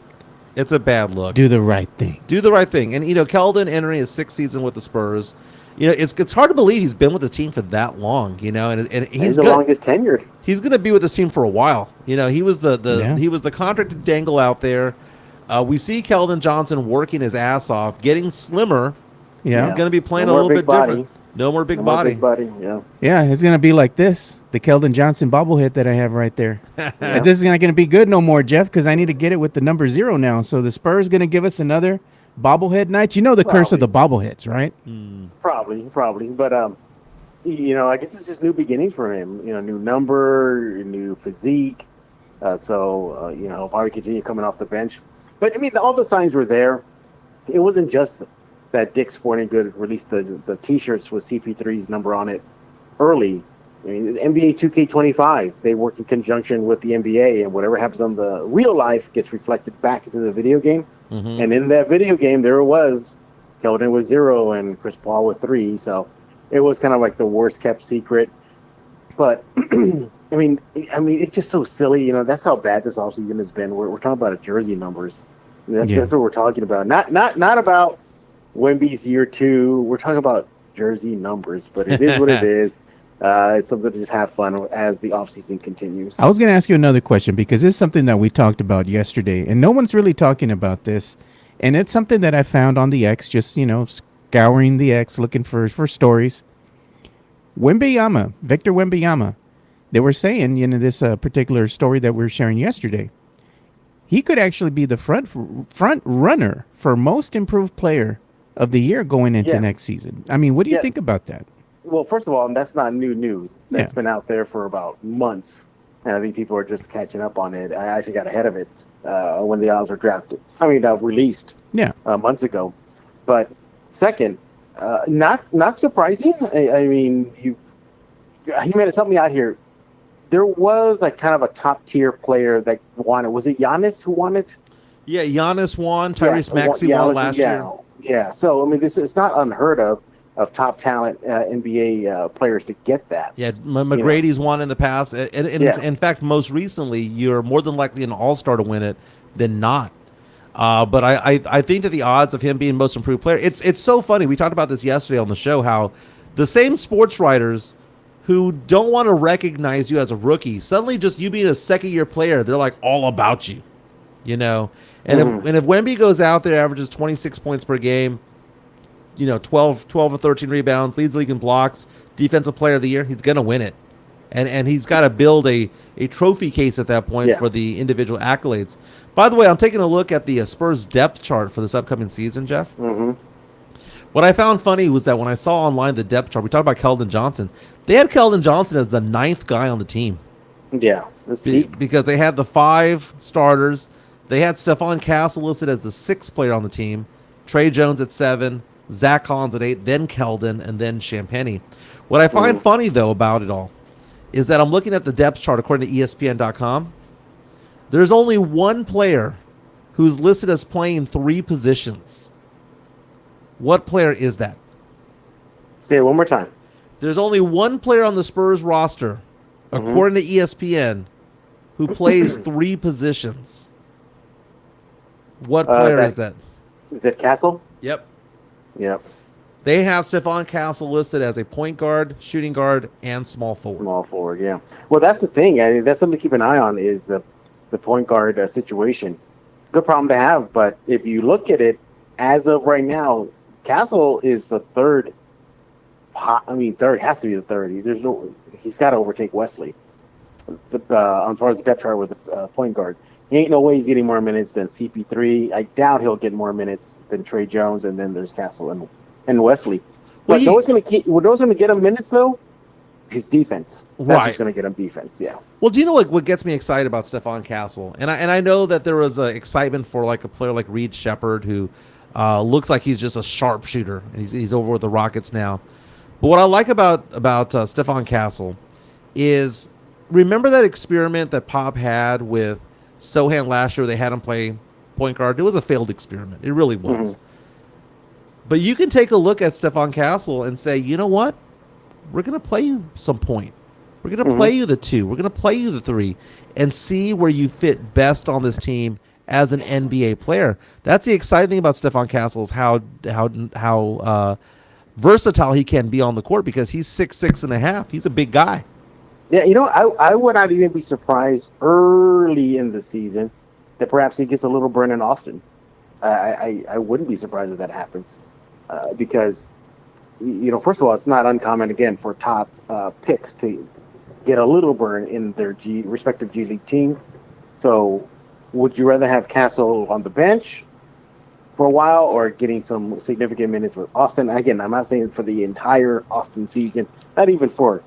It's a bad look. Do the right thing. Do the right thing. And, Keldon entering his 6th season with the Spurs, it's hard to believe he's been with the team for that long, and he's the longest tenured. He's going to be with this team for a while. He was he was the contract dangle out there. We see Keldon Johnson working his ass off, getting slimmer. Yeah. He's going to be playing a little bit different. No more big body. Yeah, it's going to be like this. The Keldon Johnson bobblehead that I have right there. This is not going to be good no more, Jeff, because I need to get it with the number 0 now. So the Spurs going to give us another bobblehead night. The curse of the bobbleheads, right? Probably. But, I guess it's just new beginnings for him. New number, new physique. He'll probably continue coming off the bench. But, all the signs were there. It wasn't just that Dick's Sporting Goods released the T-shirts with CP3's number on it early. The NBA 2K25, they work in conjunction with the NBA, and whatever happens on the real life gets reflected back into the video game. Mm-hmm. And in that video game, there it was. Keldon with 0 and Chris Paul with 3. So it was kind of like the worst kept secret. But it's just so silly. That's how bad this offseason has been. We're talking about jersey numbers. That's what we're talking about. Not about Wemby's year 2. We're talking about jersey numbers, but it is what it is. It's something to just have fun as the offseason continues. I was going to ask you another question because it's something that we talked about yesterday, and no one's really talking about this. And it's something that I found on the X, just, scouring the X, looking for stories. Victor Wembanyama, they were saying, this particular story that we were sharing yesterday, he could actually be the front runner for most improved player of the year going into next season. What do you think about that? Well, first of all, that's not new news. That's been out there for about months, and I think people are just catching up on it. I actually got ahead of it when the odds were drafted. Released months ago. But second, not surprising. Jimenez, help me out here. There was kind of a top tier player that won it. Was it Giannis who won it? Yeah, Giannis won. Tyrese Maxey won last year. Yeah. So it's not unheard of top talent NBA players to get that. Yeah, McGrady's won in the past. And in fact, most recently, you're more than likely an all-star to win it than not. But I think that the odds of him being most improved player, it's so funny. We talked about this yesterday on the show, how the same sports writers who don't want to recognize you as a rookie, suddenly just you being a second-year player, they're like all about you, And if Wemby goes out there, averages 26 points per game, 12 or 13 rebounds, leads the league in blocks, defensive player of the year, he's going to win it. And he's got to build a trophy case at that point for the individual accolades. By the way, I'm taking a look at the Spurs depth chart for this upcoming season, Jeff. Mm-hmm. What I found funny was that when I saw online the depth chart, we talked about Keldon Johnson. They had Keldon Johnson as the 9th guy on the team. Yeah. Because they had the 5 starters. They had Stephon Castle listed as the 6th player on the team. Trey Jones at 7. Zach Collins at 8. Then Keldon, and then Champagnie. What I find funny, though, about it all is that I'm looking at the depth chart according to ESPN.com. There's only one player who's listed as playing 3 positions. What player is that? Say it one more time. There's only one player on the Spurs roster, according to ESPN, who plays 3 positions. What player is that? Is it Castle? Yep. They have Stephon Castle listed as a point guard, shooting guard, and small forward. Small forward, yeah. Well, that's the thing. That's something to keep an eye on is the point guard situation. Good problem to have, but if you look at it, as of right now, Castle is the 3rd. Third has to be the 3rd. He's got to overtake Wesley. As far as the depth chart with the point guard, ain't no way he's getting more minutes than CP3. I doubt he'll get more minutes than Trey Jones, and then there's Castle and Wesley. But those going to get him minutes though. his defense. That's what's going to get him defense. Yeah. Well, do you know what gets me excited about Stephon Castle? And I know that there was excitement for like a player like Reed Shepherd, who looks like he's just a sharpshooter, and he's over with the Rockets now. But what I like about Stephon Castle is, remember that experiment that Pop had with Sohan last year? They had him play point guard. It was a failed experiment. It really was. Mm-hmm. But you can take a look at Stephon Castle and say, you know what? We're going to play you some point. We're going to play you the 2. We're going to play you the 3 and see where you fit best on this team as an NBA player. That's the exciting thing about Stephon Castle, is how versatile he can be on the court, because he's 6'6.5". He's a big guy. Yeah, I would not even be surprised early in the season that perhaps he gets a little burn in Austin. I wouldn't be surprised if that happens, because, first of all, it's not uncommon, again, for top picks to get a little burn in their respective G League team. So would you rather have Castle on the bench for a while, or getting some significant minutes with Austin? Again, I'm not saying for the entire Austin season, not even for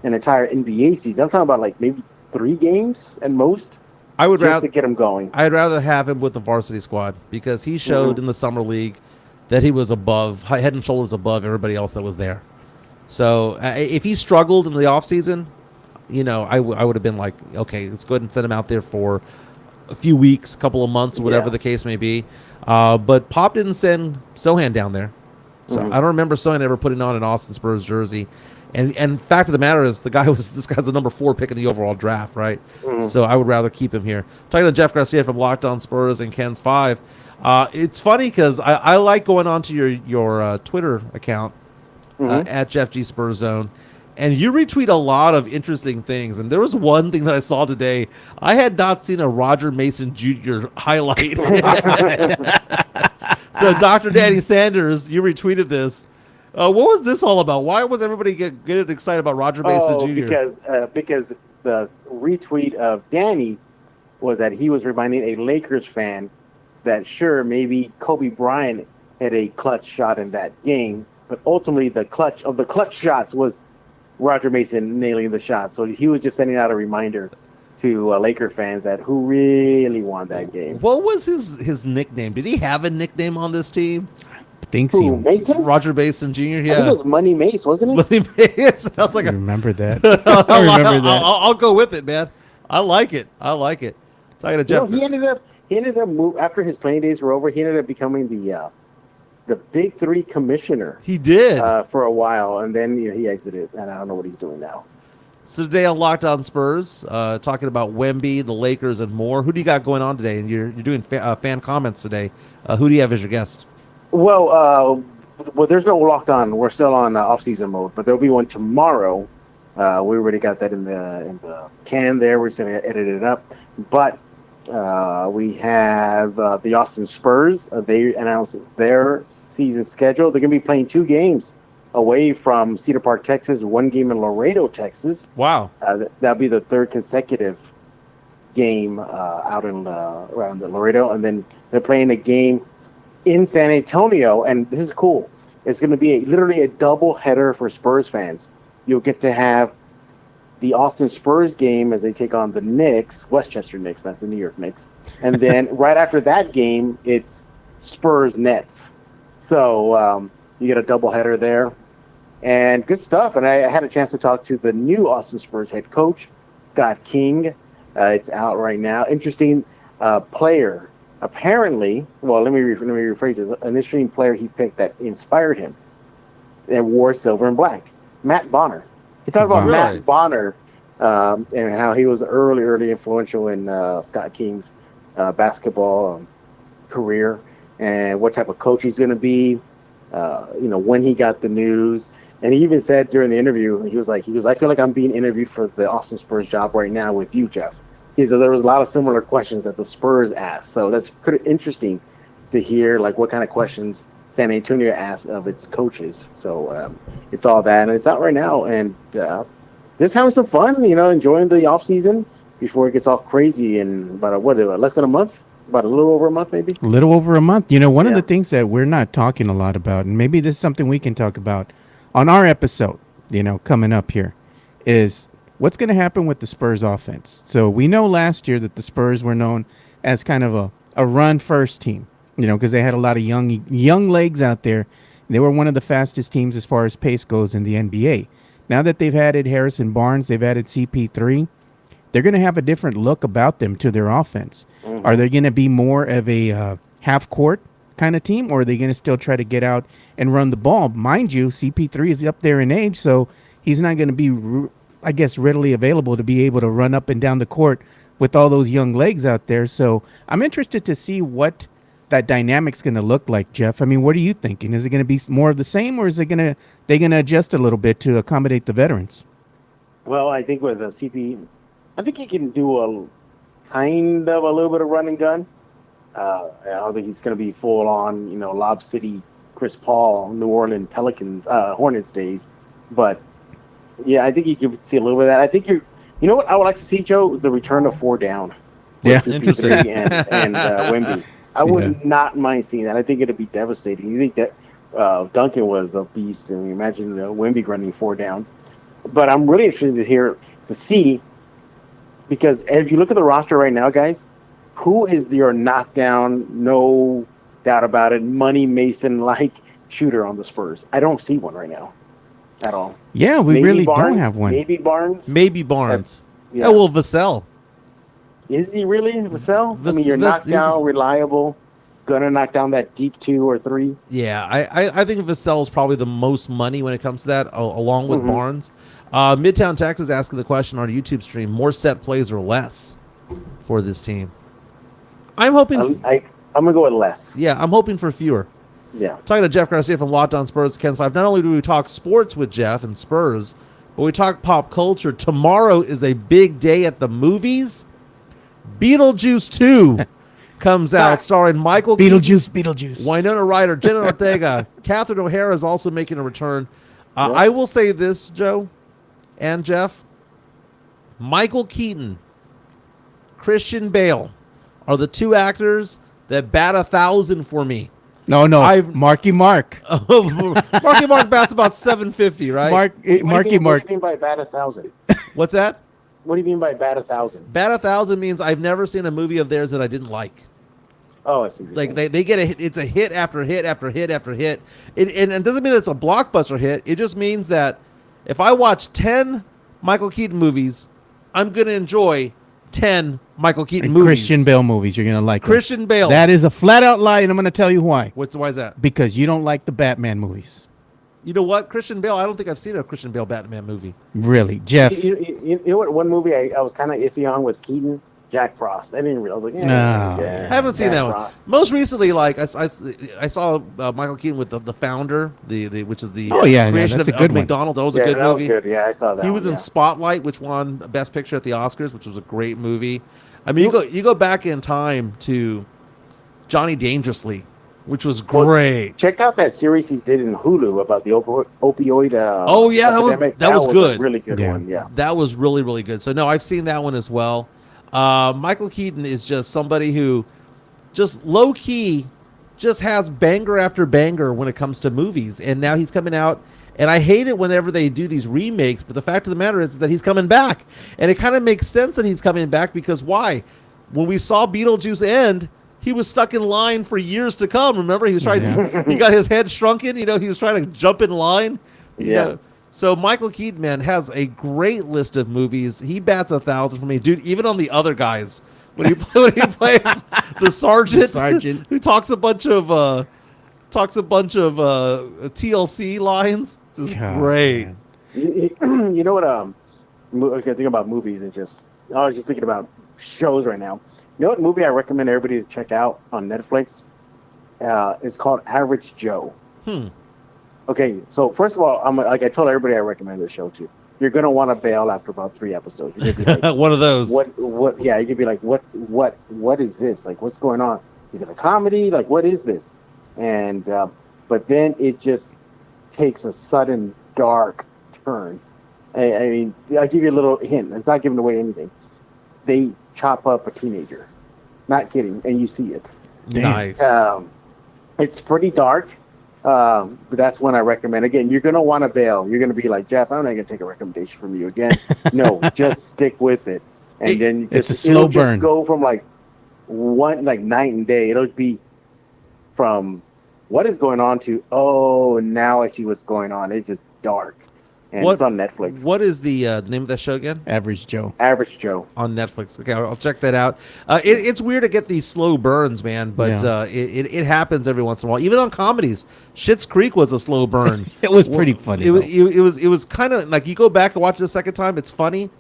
an entire NBA season. I'm talking about like maybe 3 games at most. I would rather to get him going. I'd rather have him with the varsity squad, because he showed in the summer league that he was head and shoulders above everybody else that was there. So if he struggled in the offseason, I would have been like, okay, let's go ahead and send him out there for a few weeks, couple of months, whatever the case may be. But Pop didn't send Sohan down there. So I don't remember Sohan ever putting on an Austin Spurs jersey. And fact of the matter is, this guy's the number 4 pick in the overall draft, right? So I would rather keep him here. Talking to Jeff Garcia from Locked On Spurs and Ken's 5. It's funny because I like going onto your Twitter account at Jeff G Spurs Zone, and you retweet a lot of interesting things. And there was one thing that I saw today. I had not seen a Roger Mason Jr. highlight. So Dr. Danny Sanders, you retweeted this. What was this all about? Why was everybody getting excited about Roger Mason Jr.? Because the retweet of Danny was that he was reminding a Lakers fan that, sure, maybe Kobe Bryant had a clutch shot in that game, but ultimately the clutch shots was Roger Mason nailing the shot. So he was just sending out a reminder to Laker fans that who really won that game. What was his nickname? Did he have a nickname on this team? Mason? Roger Mason Jr. Yeah, I think it was Money Mace, wasn't it? Money Mace. Sounds like I remember that. I remember that. I'll go with it, man. I like it. Talking to Jeff. He ended up after his playing days were over. He ended up becoming the Big 3 commissioner. He did for a while, and then he exited, and I don't know what he's doing now. So today on Locked On Spurs, talking about Wemby, the Lakers, and more. Who do you got going on today? And you're doing fan comments today. Who do you have as your guest? Well, there's no Locked On. We're still on off-season mode, but there'll be one tomorrow. We already got that in the can there. We're just going to edit it up. But we have the Austin Spurs. They announced their season schedule. They're going to be playing 2 games away from Cedar Park, Texas, 1 game in Laredo, Texas. Wow. That'll be the 3rd consecutive game out in around the Laredo. And then they're playing a game in San Antonio, and this is cool. It's going to be literally a double header for Spurs fans. You'll get to have the Austin Spurs game as they take on the Knicks, Westchester Knicks, not the New York Knicks. And then right after that game, it's Spurs Nets. So you get a double header there, and good stuff. And I had a chance to talk to the new Austin Spurs head coach, Scott King. It's out right now. Interesting player. Apparently, well, let me rephrase this. An interesting player he picked that inspired him and wore silver and black. Matt Bonner. He talked about Matt Bonner and how he was early influential in Scott King's basketball career, and what type of coach he's going to be. When he got the news, and he even said during the interview, he was like, I feel like I'm being interviewed for the Austin Spurs job right now with you, Jeff. So there was a lot of similar questions that the Spurs asked. So that's pretty interesting to hear, like what kind of questions San Antonio asked of its coaches. So it's all that, and it's out right now. And just having some fun, enjoying the off season before it gets all crazy in about less than a month, about a little over a month, maybe. A little over a month. One of the things that we're not talking a lot about, and maybe this is something we can talk about on our episode, coming up here, is what's going to happen with the Spurs offense. So we know last year that the Spurs were known as kind of a run-first team, because they had a lot of young legs out there. They were one of the fastest teams as far as pace goes in the NBA. Now that they've added Harrison Barnes, they've added CP3, they're going to have a different look about them to their offense. Mm-hmm. Are they going to be more of a half-court kind of team, or are they going to still try to get out and run the ball? Mind you, CP3 is up there in age, so he's not going to be, I guess, readily available to be able to run up and down the court with all those young legs out there. So I'm interested to see what that dynamic's going to look like, Jeff. I mean, what are you thinking? Is it going to be more of the same, or is it they're going to adjust a little bit to accommodate the veterans? Well, I think with CP, I think he can do a little bit of run and gun. I don't think he's going to be full on, Lob City, Chris Paul, New Orleans Pelicans, Hornets days. But yeah, I think you could see a little bit of that. I think you know what I would like to see, Joe? The return of 4 down. Yeah, interesting. And Wemby. I would not mind seeing that. I think it'd be devastating. You think that Duncan was a beast, and imagine Wemby running 4 down. But I'm really interested to see, because if you look at the roster right now, guys, who is your knockdown, no doubt about it, Money Mason-like shooter on the Spurs? I don't see one right now at all. Yeah, we really don't have one. Maybe Barnes. Yeah. Oh, well, Vassell. Is he really Vassell? I mean, you're knockdown, reliable, gonna knock down that deep 2 or 3. Yeah, I think Vassell is probably the most money when it comes to that, along with Barnes. Midtown Texas asking the question on our YouTube stream: more set plays or less for this team? I'm hoping. I'm gonna go with less. Yeah, I'm hoping for fewer. Yeah. Talking to Jeff Garcia from Locked On Spurs, Ken 5. Not only do we talk sports with Jeff and Spurs, but we talk pop culture. Tomorrow is a big day at the movies. Beetlejuice 2 comes out, starring Michael Beetlejuice, Winona Ryder, Jenna Ortega, Catherine O'Hara is also making a return. I will say this, Joe and Jeff: Michael Keaton, Christian Bale are the 2 actors that bat 1,000 for me. No, Marky Mark. Marky Mark bats about 750, right? Marky Mark. What do you mean by bat 1,000? What's that? What do you mean by bat 1,000? Bat 1,000 means I've never seen a movie of theirs that I didn't like. Oh, I see. Like they get a hit. It's a hit after hit after hit after hit. And it doesn't mean it's a blockbuster hit. It just means that if I watch 10 Michael Keaton movies, I'm going to enjoy 10 Michael Keaton movies. Christian Bale movies, you're going to like Christian Bale. That is a flat out lie, and I'm going to tell you why. Why is that? Because you don't like the Batman movies. You know what? Christian Bale, I don't think I've seen a Christian Bale Batman movie. Really? Jeff? You know what? One movie I was kind of iffy on with Keaton? Jack Frost. I didn't realize. I was like, I haven't seen that Frost one. Most recently, like I saw Michael Keaton with the Founder, which is the creation of McDonald's. That was a good movie. Was good. Yeah, I saw that. He was in Spotlight, which won Best Picture at the Oscars, which was a great movie. I mean, you go back in time to Johnny Dangerously, which was great. Well, check out that series he did in Hulu about the opioid. That was good. A really good one. Yeah, that was really, really good. So no, I've seen that one as well. Michael Keaton is just somebody who just low key just has banger after banger when it comes to movies. And now he's coming out, and I hate it whenever they do these remakes, but the fact of the matter is that he's coming back. And it kind of makes sense that he's coming back, because why? When we saw Beetlejuice end, he was stuck in line for years to come. Remember, he was trying to, he got his head shrunken, he was trying to jump in line. You know? So Michael Keaton, man, has a great list of movies. He bats 1,000 for me, dude. Even on the other guys, when he plays the sergeant, who talks a bunch of TLC lines, just great. Man. You know what? I think about movies and I was just thinking about shows right now. You know what movie I recommend everybody to check out on Netflix? It's called Average Joe. Okay, so first of all, I told everybody I recommend this show to. You're gonna want to bail after about 3 episodes. You're gonna be like, one of those. What? Yeah, you could be like, what is this? Like, what's going on? Is it a comedy? Like, what is this? And but then it just takes a sudden dark turn. I mean, I'll give you a little hint. It's not giving away anything. They chop up a teenager. Not kidding, and you see it. Nice. It's pretty dark. But that's one I recommend. Again, you're gonna want to bail. You're gonna be like, Jeff, I'm not gonna take a recommendation from you again. No, just stick with it, and then it's a slow burn. Just go from like night and day. It'll be from what is going on to now I see what's going on. It's just dark, and it's on Netflix. What is the name of that show again? Average Joe. Average Joe On Netflix. Okay, I'll check that out. It's weird to get these slow burns, man, but it happens every once in a while. Even on comedies, Schitt's Creek was a slow burn. It was pretty funny. It was kind of like you go back and watch it the second time, it's funny.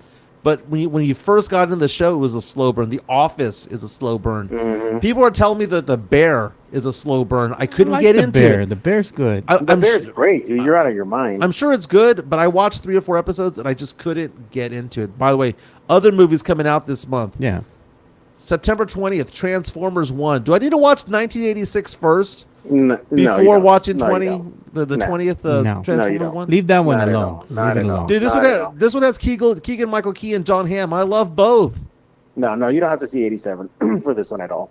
But when you first got into the show, it was a slow burn. The Office is a slow burn. Mm-hmm. People are telling me that The Bear is a slow burn. I couldn't like get the into Bear. it. The Bear's good. The Bear's great, dude. You're out of your mind. I'm sure it's good, but I watched 3 or 4 episodes and I just couldn't get into it. By the way, other movies coming out this month. Yeah. September 20th, Transformers 1. Do I need to watch 1986 first Before watching the 20th No. Transformers 1? Leave that one Not at alone. all. Not Leave it at all. alone. Dude, this one has Keegan Michael Key and John Hamm. I love both. No, you don't have to see 87 for this one at all.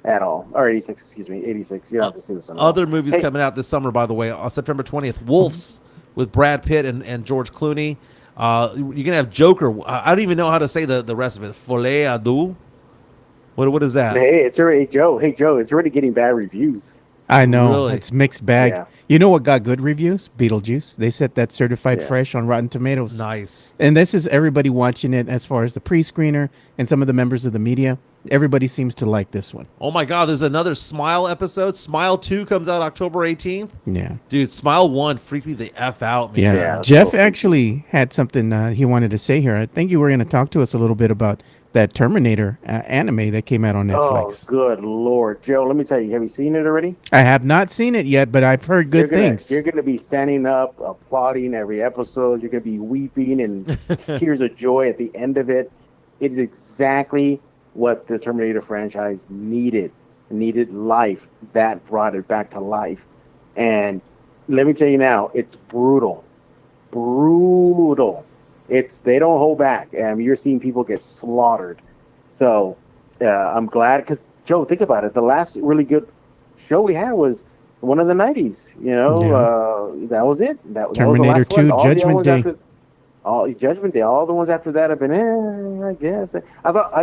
Or 86, excuse me, 86. You don't have to see this one at all. Other movies coming out this summer, by the way, on September 20th. Wolves with Brad Pitt and George Clooney. You're going to have Joker. I don't even know how to say the rest of it. Folie à deux? What is that? Hey, it's already Joe. Hey, Joe, it's already getting bad reviews. I know. Really? It's mixed bag. Yeah. You know what got good reviews? Beetlejuice. They set that certified fresh on Rotten Tomatoes. Nice. And this is everybody watching it as far as the pre-screener and some of the members of the media. Everybody seems to like this one. Oh, my God. There's another Smile episode. Smile 2 comes out October 18th. Yeah. Dude, Smile 1 freaked me the F out, man. Yeah. Yeah, Jeff so- actually had something he wanted to say here. I think you were going to talk to us a little bit about that Terminator anime that came out on Netflix. Oh, good Lord. Joe, let me tell you, have you seen it already? I have not seen it yet, but I've heard good things. You're going to be standing up, applauding every episode. You're going to be weeping and tears of joy at the end of it. It is exactly what the Terminator franchise needed. It needed life. That brought it back to life. And let me tell you now, it's brutal. Brutal. They don't hold back. You're seeing people get slaughtered. So I'm glad, because Joe, think about it. The last really good show we had was one of the 90s. That was it. That was Terminator the last 2, one. All the other Judgment ones Day. Judgment Day. All the ones after that have been, I guess. I thought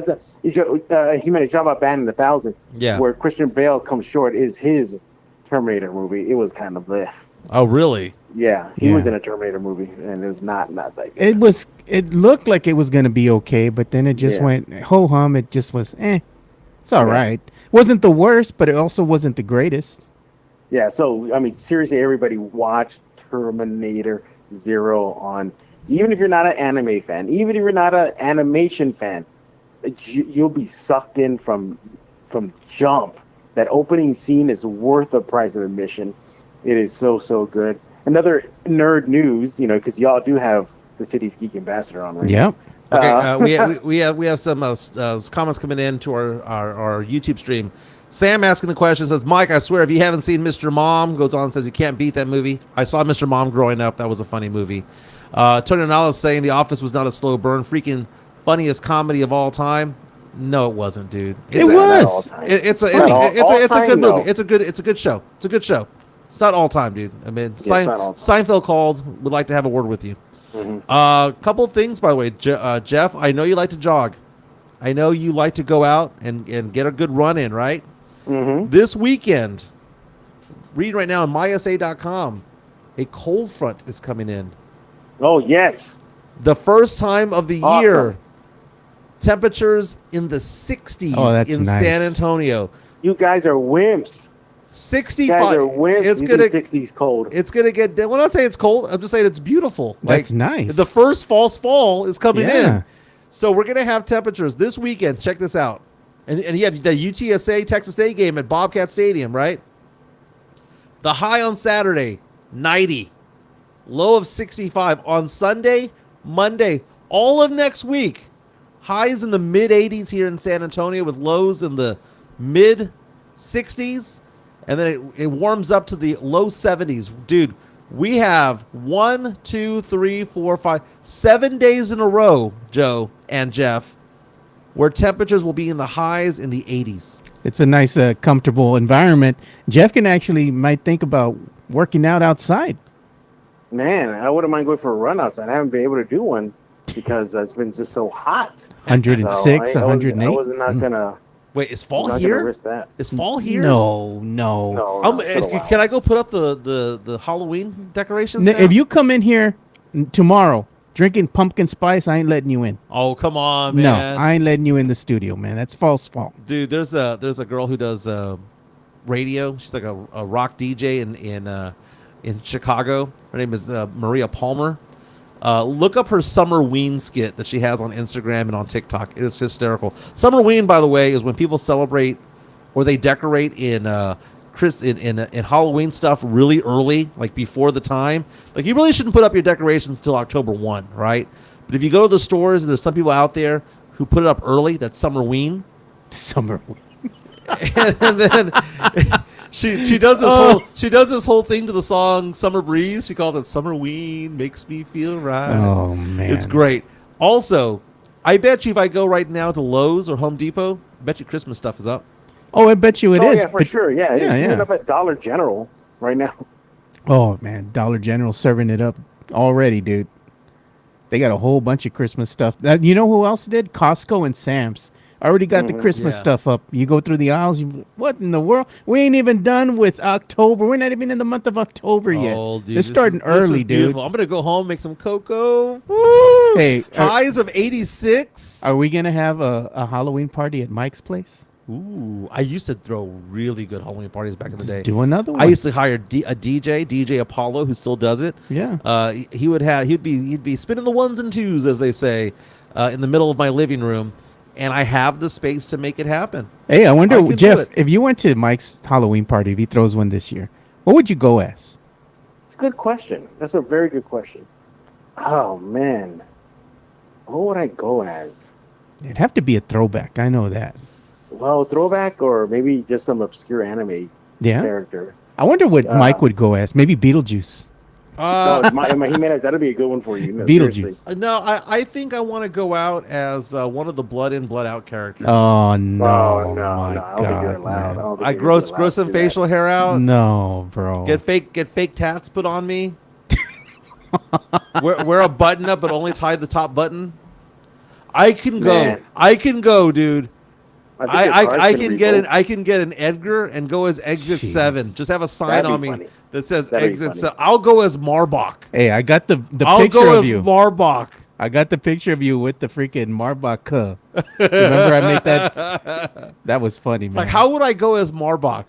Jimenez, talking about Batman 1000. Yeah. Where Christian Bale comes short is his Terminator movie. It was kind of bleh. Oh, really? Yeah, he was in a Terminator movie, and it was not that good. It looked like it was going to be okay, but then it just went ho-hum. It just was, it's all right. Wasn't the worst, but it also wasn't the greatest. Yeah, so, I mean, seriously, everybody watch Terminator Zero on, even if you're not an anime fan, even if you're not an animation fan, you'll be sucked in from jump. That opening scene is worth the price of admission. It is so good. Another nerd news, because y'all do have the city's geek ambassador on right Yep. Okay, we have some comments coming in to our YouTube stream. Sam asking the question says, Mike, I swear if you haven't seen Mr. Mom, goes on and says you can't beat that movie. I saw Mr. Mom growing up. That was a funny movie. Tony Nala saying The Office was not a slow burn. Freaking funniest comedy of all time. No, it wasn't, dude. It was. It's a good movie. It's a good show. It's a good show. It's not all time, dude. I mean, Seinfeld called. Would like to have a word with you. Mm-hmm. Couple things, by the way, Jeff. I know you like to jog. I know you like to go out and get a good run in, right? Mm-hmm. This weekend, read right now on mysa.com, a cold front is coming in. Oh, yes. The first time of the Awesome. year. Temperatures in the 60s in nice. San Antonio. You guys are wimps. 65. You guys are wimps. It's You gonna think 60s cold. It's gonna get. Well, I'm not saying it's cold. I'm just saying it's beautiful. That's nice. The first false fall is coming Yeah. in, so we're gonna have temperatures this weekend. Check this out, and you have the UTSA Texas State game at Bobcat Stadium, right? The high on Saturday, 90, low of 65 on Sunday, Monday, all of next week. Highs in the mid 80s here in San Antonio with lows in the mid 60s. And then it warms up to the low 70s. Dude, we have 1, 2, 3, 4, 5, 7 days in a row, Joe and Jeff, where temperatures will be in the highs in the 80s. It's a nice, comfortable environment. Jeff can might think about working out outside. Man, I wouldn't mind going for a run outside. I haven't been able to do one because it's been just so hot. 106, So 108. I was not gonna. Wait, is I'm fall not here? gonna risk that. Is fall here? No. It's been a while. Can I go put up the Halloween decorations? now? If you come in here tomorrow drinking pumpkin spice, I ain't letting you in. Oh, come on, No, man. I ain't letting you in the studio, man. That's false fault. Dude, there's a girl who does radio. She's like a rock DJ in Chicago. Her name is Maria Palmer. Look up her Summer Ween skit that she has on Instagram and on TikTok. It is hysterical. Summer Ween, by the way, is when people celebrate or they decorate in Halloween stuff really early, like before the time. Like, you really shouldn't put up your decorations till October 1, right? But if you go to the stores and there's some people out there who put it up early, that's Summer Ween. Summer Ween. And then she does this whole thing to the song Summer Breeze. She calls it Summer Ween, makes me feel right. Oh, man. It's great. Also, I bet you if I go right now to Lowe's or Home Depot, I bet you Christmas stuff is up. Oh, I bet you it is. Yeah, for sure. Yeah, it's yeah. even up at Dollar General right now. Oh, man. Dollar General serving it up already, dude. They got a whole bunch of Christmas stuff. You know who else did? Costco and Sam's. I already got the Christmas stuff up. You go through the aisles. What in the world? We ain't even done with October. We're not even in the month of October yet. Oh, dude, They're starting early, dude. I'm going to go home, make some cocoa. Woo! Hey, highs of 86. Are we going to have a Halloween party at Mike's place? Ooh, I used to throw really good Halloween parties back in the day. Do another one. I used to hire a DJ Apollo, who still does it. Yeah. He'd be spinning the ones and twos, as they say, in the middle of my living room, and I have the space to make it happen. Hey, I wonder, Jeff, if you went to Mike's Halloween party, if he throws one this year, what would you go as? It's a good question. That's a very good question. Oh man, what would I go as? It'd have to be a throwback. I know that. Well, throwback or maybe just some obscure anime character. I wonder what Mike would go as. Maybe Beetlejuice. Jimenez, that'll be a good one for you. No, Beetlejuice. No, I think I want to go out as one of the Blood In, Blood Out characters. Oh, no. I don't think you're allowed. I grow some facial hair out. No, bro. Get fake tats put on me. wear a button up, but only tie the top button. I can go. Man. I can go, dude. I can get an Edgar and go as Exit 7. Just have a sign on me funny. that says That'd be Exit funny. 7. I'll go as Marbach. Hey, I got the I'll picture go of as you. Marbach. I got the picture of you with the freaking Marbach. Remember I made that? That was funny, man. Like, how would I go as Marbach?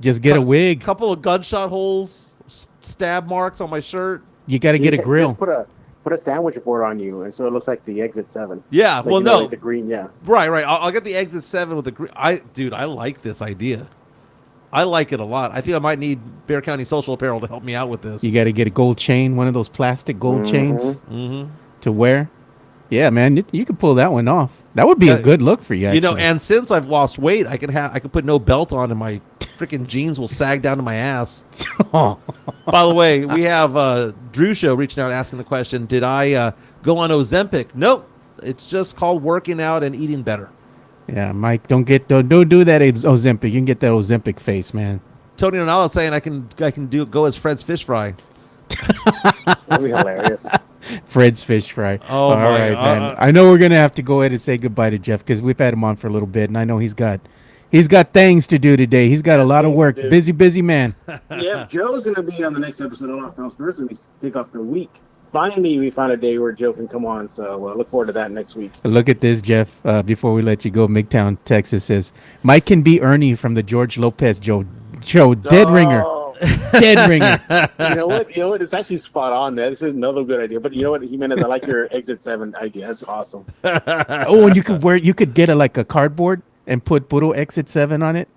Just get a wig. Couple of gunshot holes, stab marks on my shirt. You got to get a grill. Just put a sandwich board on you, and so it looks like the Exit 7. Yeah, Like, well, you know, no. like the green, yeah. Right. I'll get the Exit 7 with the green. I like this idea. I like it a lot. I think I might need Bear County Social Apparel to help me out with this. You got to get a gold chain, one of those plastic gold chains to wear. Yeah, man, you could pull that one off. That would be a good look for you, actually. You know, and since I've lost weight, I can put no belt on and my freaking jeans will sag down to my ass. By the way, we have Drew Show reaching out asking the question, did I go on Ozempic? Nope. It's just called working out and eating better. Yeah, Mike, don't do that Ozempic. You can get that Ozempic face, man. Tony Ronaldo saying I can go as Fred's fish fry. That'd be hilarious. Fred's fish fry. Oh, all my, right, man. I know we're gonna have to go ahead and say goodbye to Jeff because we've had him on for a little bit, and I know he's got things to do today. He's got a lot of work. Busy man. Yeah, Joe's going to be on the next episode of Lockdown Spurs when we kick off the week. Finally, we found a day where Joe can come on, so look forward to that next week. Look at this, Jeff. Before we let you go, MGTOWN, Texas says Mike can be Ernie from the George Lopez show. Dead ringer. Dead ringer. You know what? It's actually spot on. This is another good idea. But you know what, Jimenez, I like your Exit 7 idea. That's awesome. Oh, and you could get a cardboard and put Puro Exit 7 on it.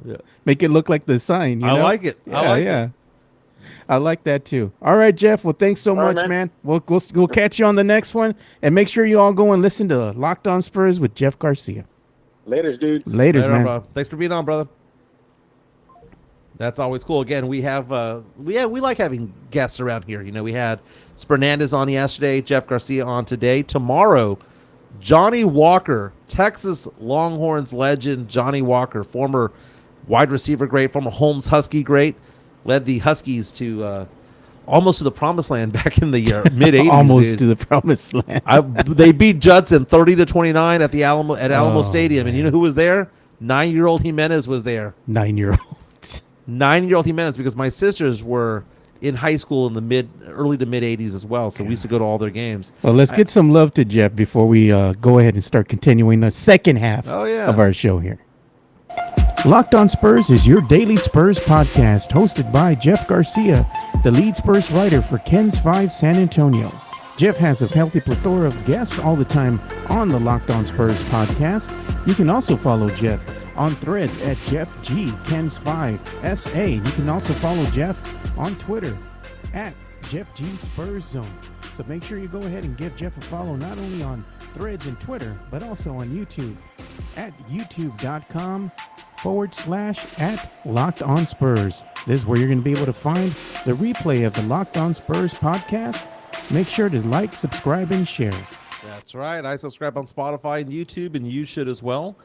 Yeah. Make it look like the sign. You know? like it. Yeah. I like that too. All right, Jeff. Well, thanks so much, man. We'll catch you on the next one, and make sure you all go and listen to Locked On Spurs with Jeff Garcia. Laters, dudes. Laters, man. Bro. Thanks for being on, brother. That's always cool. Again, we like having guests around here. You know, we had Spernandez on yesterday, Jeff Garcia on today. Tomorrow, Johnny Walker, Texas Longhorns legend Johnny Walker, former wide receiver great, former Holmes Husky great. led the Huskies to almost to the promised land back in the mid 80s. Almost to the promised land. They beat Judson 30-29 at the Alamo Stadium, and you know who was there? 9-year-old Jimenez was there. 9-year-old. 9-year-old Jimenez, because my sisters were in high school in the early to mid 80s as well, so we used to go to all their games. Well, let's get some love to Jeff before we go ahead and start continuing the second half of our show here. Locked on Spurs is your daily Spurs podcast, hosted by Jeff Garcia, the lead Spurs writer for Ken's 5 San Antonio. Jeff has a healthy plethora of guests all the time on the Locked on Spurs podcast. You can also follow Jeff on Threads at Jeff G Ken's 5 SA. You can also follow Jeff on Twitter at Jeff G Spurs Zone. So make sure you go ahead and give Jeff a follow not only on Threads and Twitter, but also on YouTube at youtube.com/@Locked on Spurs. This is where you're going to be able to find the replay of the Locked on Spurs podcast. Make sure to like, subscribe, and share. That's right. I subscribe on Spotify and YouTube, and you should as well.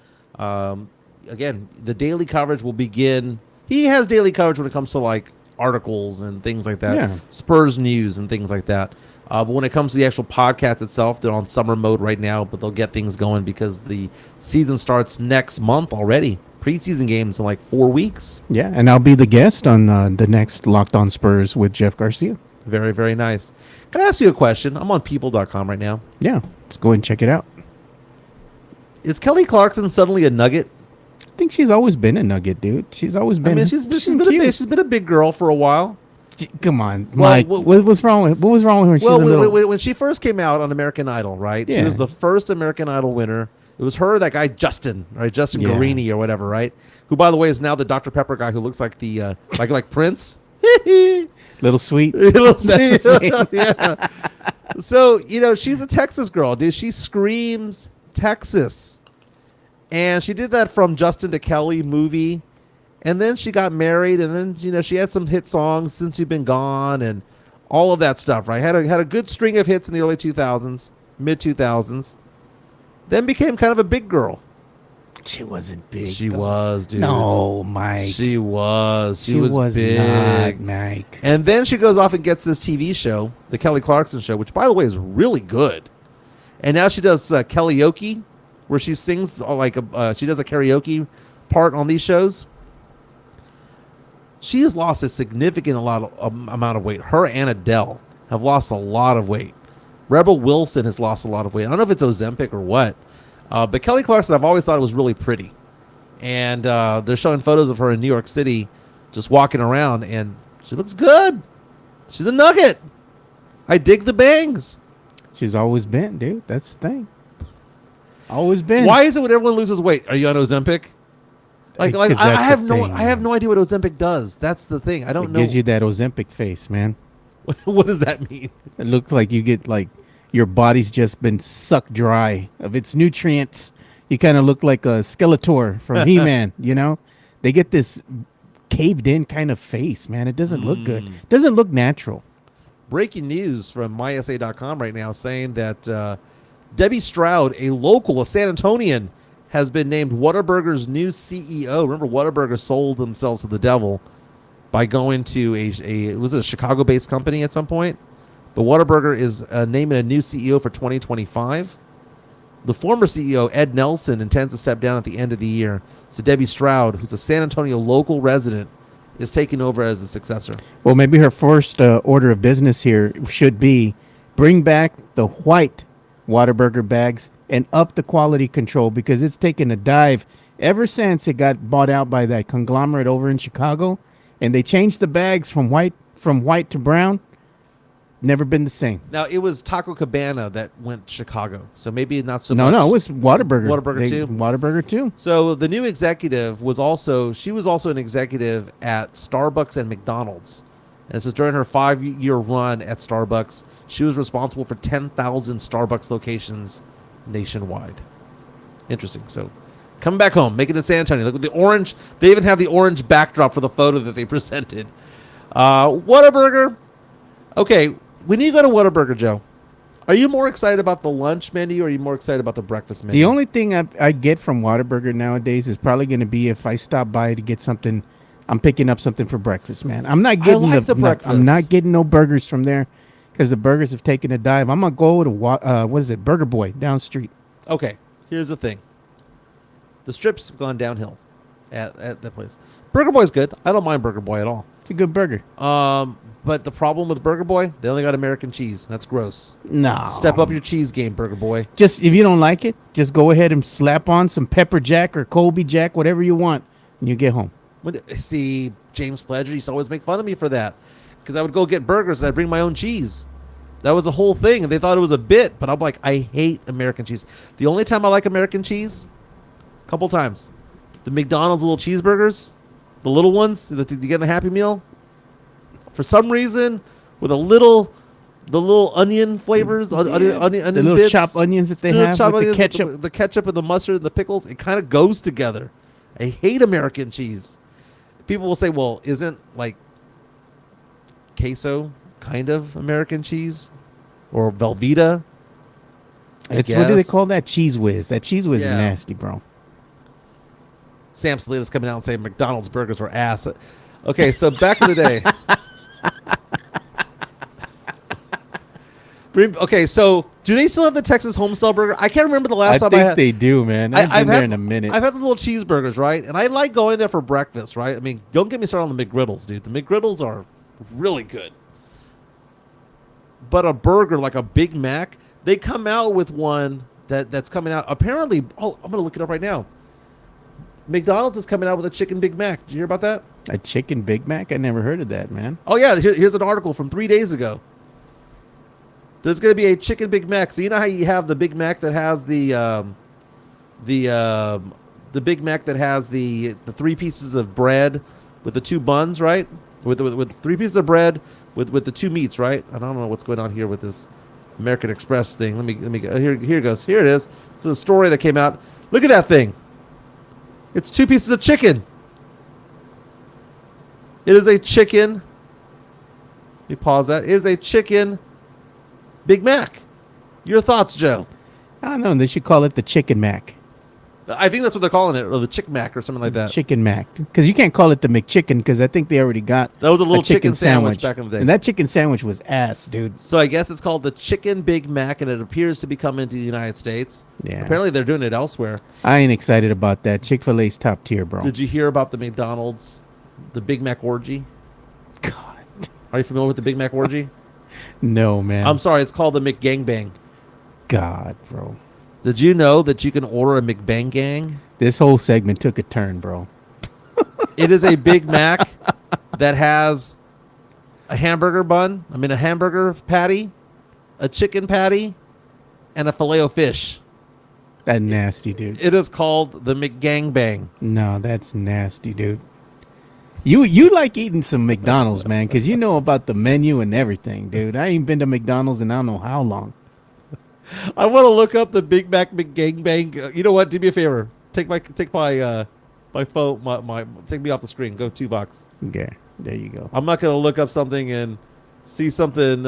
Again, the daily coverage will begin. He has daily coverage when it comes to like articles and things like that, Spurs news and things like that. But when it comes to the actual podcast itself, they're on summer mode right now, but they'll get things going because the season starts next month already. Preseason games in like 4 weeks. Yeah, and I'll be the guest on the next Locked on Spurs with Jeff Garcia. Very, very nice. Can I ask you a question? I'm on people.com right now. Yeah, let's go ahead and check it out. Is Kelly Clarkson suddenly a Nugget? I think she's always been a Nugget, dude. She's always been. I mean, she's been a big girl for a while. Come on, Mike. What was wrong with her? When she was little? When she first came out on American Idol, right? Yeah. She was the first American Idol winner. It was her, that guy Justin, right? Justin Guarini or whatever, right? Who, by the way, is now the Dr. Pepper guy who looks like the like Prince. Little Sweet. Little Sweet. Yeah. So, she's a Texas girl, dude. She screams Texas. And she did that from Justin to Kelly movie. And then she got married, and then, she had some hit songs, Since You've Been Gone, and all of that stuff, right? Had a good string of hits in the early 2000s, mid 2000s. Then became kind of a big girl. She wasn't big. She was, dude. No, Mike. She was. She was big. Not, Mike. And then she goes off and gets this TV show, the Kelly Clarkson Show, which, by the way, is really good. And now she does karaoke, where she sings she does a karaoke part on these shows. She has lost a significant amount of weight. Her and Adele have lost a lot of weight. Rebel Wilson has lost a lot of weight. I don't know if it's Ozempic or what. But Kelly Clarkson, I've always thought was really pretty. And they're showing photos of her in New York City just walking around, and she looks good. She's a nugget. I dig the bangs. She's always been, dude. That's the thing. Always been. Why is it when everyone loses weight? Are you on Ozempic? I have no idea what Ozempic does. That's the thing. I don't know. It gives you that Ozempic face, man. What does that mean? It looks like you get your body's just been sucked dry of its nutrients. You kind of look like a Skeletor from He-Man, They get this caved in kind of face, man. It doesn't look good. It doesn't look natural. Breaking news from mysa.com right now saying that Debbie Stroud, a San Antonian, has been named Whataburger's new CEO. Remember, Whataburger sold themselves to the devil by going to it was a Chicago-based company at some point. But Whataburger is naming a new CEO for 2025. The former CEO, Ed Nelson, intends to step down at the end of the year. So Debbie Stroud, who's a San Antonio local resident, is taking over as the successor. Well, maybe her first order of business here should be bring back the white Whataburger bags and up the quality control, because it's taken a dive ever since it got bought out by that conglomerate over in Chicago, and they changed the bags from white to brown. Never been the same. Now, it was Taco Cabana that went Chicago, so maybe not so much. No, it was Whataburger. Whataburger too? So the new executive was also an executive at Starbucks and McDonald's. And it says during her 5-year run at Starbucks, she was responsible for 10,000 Starbucks locations nationwide. Interesting. So coming back home, making it San Antonio. Look at the orange. They even have the orange backdrop for the photo that they presented. Whataburger. Okay, when you go to Whataburger, Joe, are you more excited about the lunch menu or are you more excited about the breakfast menu? The only thing I get from Whataburger nowadays is probably going to be if I stop by to get something I'm picking up something for breakfast, man. I'm not getting the breakfast. I'm not getting no burgers from there because the burgers have taken a dive. I'm gonna go to what is it, Burger Boy down the street. Okay, here's the thing. The strips have gone downhill at that place. Burger Boy's good. I don't mind Burger Boy at all. It's a good burger. But the problem with Burger Boy, they only got American cheese. That's gross. No. Step up your cheese game, Burger Boy. Just if you don't like it, just go ahead and slap on some pepper jack or Colby Jack, whatever you want, and you get home. See, James Pledger used to always make fun of me for that because I would go get burgers and I'd bring my own cheese. That was a whole thing, and they thought it was a bit, but I'm like, I hate American cheese. The only time I like American cheese, a couple times, the McDonald's little cheeseburgers, the little ones that you get in the Happy Meal. For some reason, with the little onion flavors, onion the little bits, chopped onions that they have with the ketchup. the ketchup and the mustard and the pickles, it kind of goes together. I hate American cheese. People will say, well, isn't like queso kind of American cheese or Velveeta? What do they call that? Cheese Whiz. That Cheese Whiz is Yeah. nasty, bro. Sam Salinas coming out and saying McDonald's burgers were ass. Okay, so back in the day. Okay, so do they still have the Texas Homestyle burger? I can't remember the last time I had. I think they do, man. I've been there in a minute. I've had the little cheeseburgers, right? And I like going there for breakfast, right? I mean, don't get me started on the McGriddles, dude. The McGriddles are really good. But a burger like a Big Mac, they come out with one that's coming out. Apparently, I'm going to look it up right now. McDonald's is coming out with a chicken Big Mac. Did you hear about that? A chicken Big Mac? I never heard of that, man. Oh, yeah. Here's an article from 3 days ago. There's going to be a chicken Big Mac. So you know how you have the Big Mac that has the Big Mac that has the 3 pieces of bread with the 2 buns, right? With 3 pieces of bread with the 2 meats, right? I don't know what's going on here with this American Express thing. Let me go. Here it goes. Here it is. It's a story that came out. Look at that thing. It's 2 pieces of chicken. It is a chicken. Let me pause that. It is a chicken Big Mac. Your thoughts, Joe? I don't know. They should call it the Chicken Mac. I think that's what they're calling it, or the Chick Mac, or something like that. Chicken Mac. Because you can't call it the McChicken, because I think they already got that was a little chicken sandwich back in the day. And that chicken sandwich was ass, dude. So I guess it's called the Chicken Big Mac, and it appears to be coming to the United States. Yeah. Apparently they're doing it elsewhere. I ain't excited about that. Chick-fil-A's top tier, bro. Did you hear about the McDonald's, the Big Mac orgy? God. Are you familiar with the Big Mac orgy? No, man. I'm sorry, it's called the McGangbang. God, bro. Did you know that you can order a McBang? This whole segment took a turn, bro. It is a Big Mac that has a hamburger bun, a hamburger patty, a chicken patty, and a Filet-O-Fish. That's nasty, dude. It is called the McGangbang. No, that's nasty, dude. You like eating some McDonald's, man, because you know about the menu and everything, dude. I ain't been to McDonald's in I don't know how long. I want to look up the Big Mac McGangbang. You know what? Do me a favor. Take my phone. Take me off the screen. Go $2. Okay, there you go. I'm not gonna look up something and see something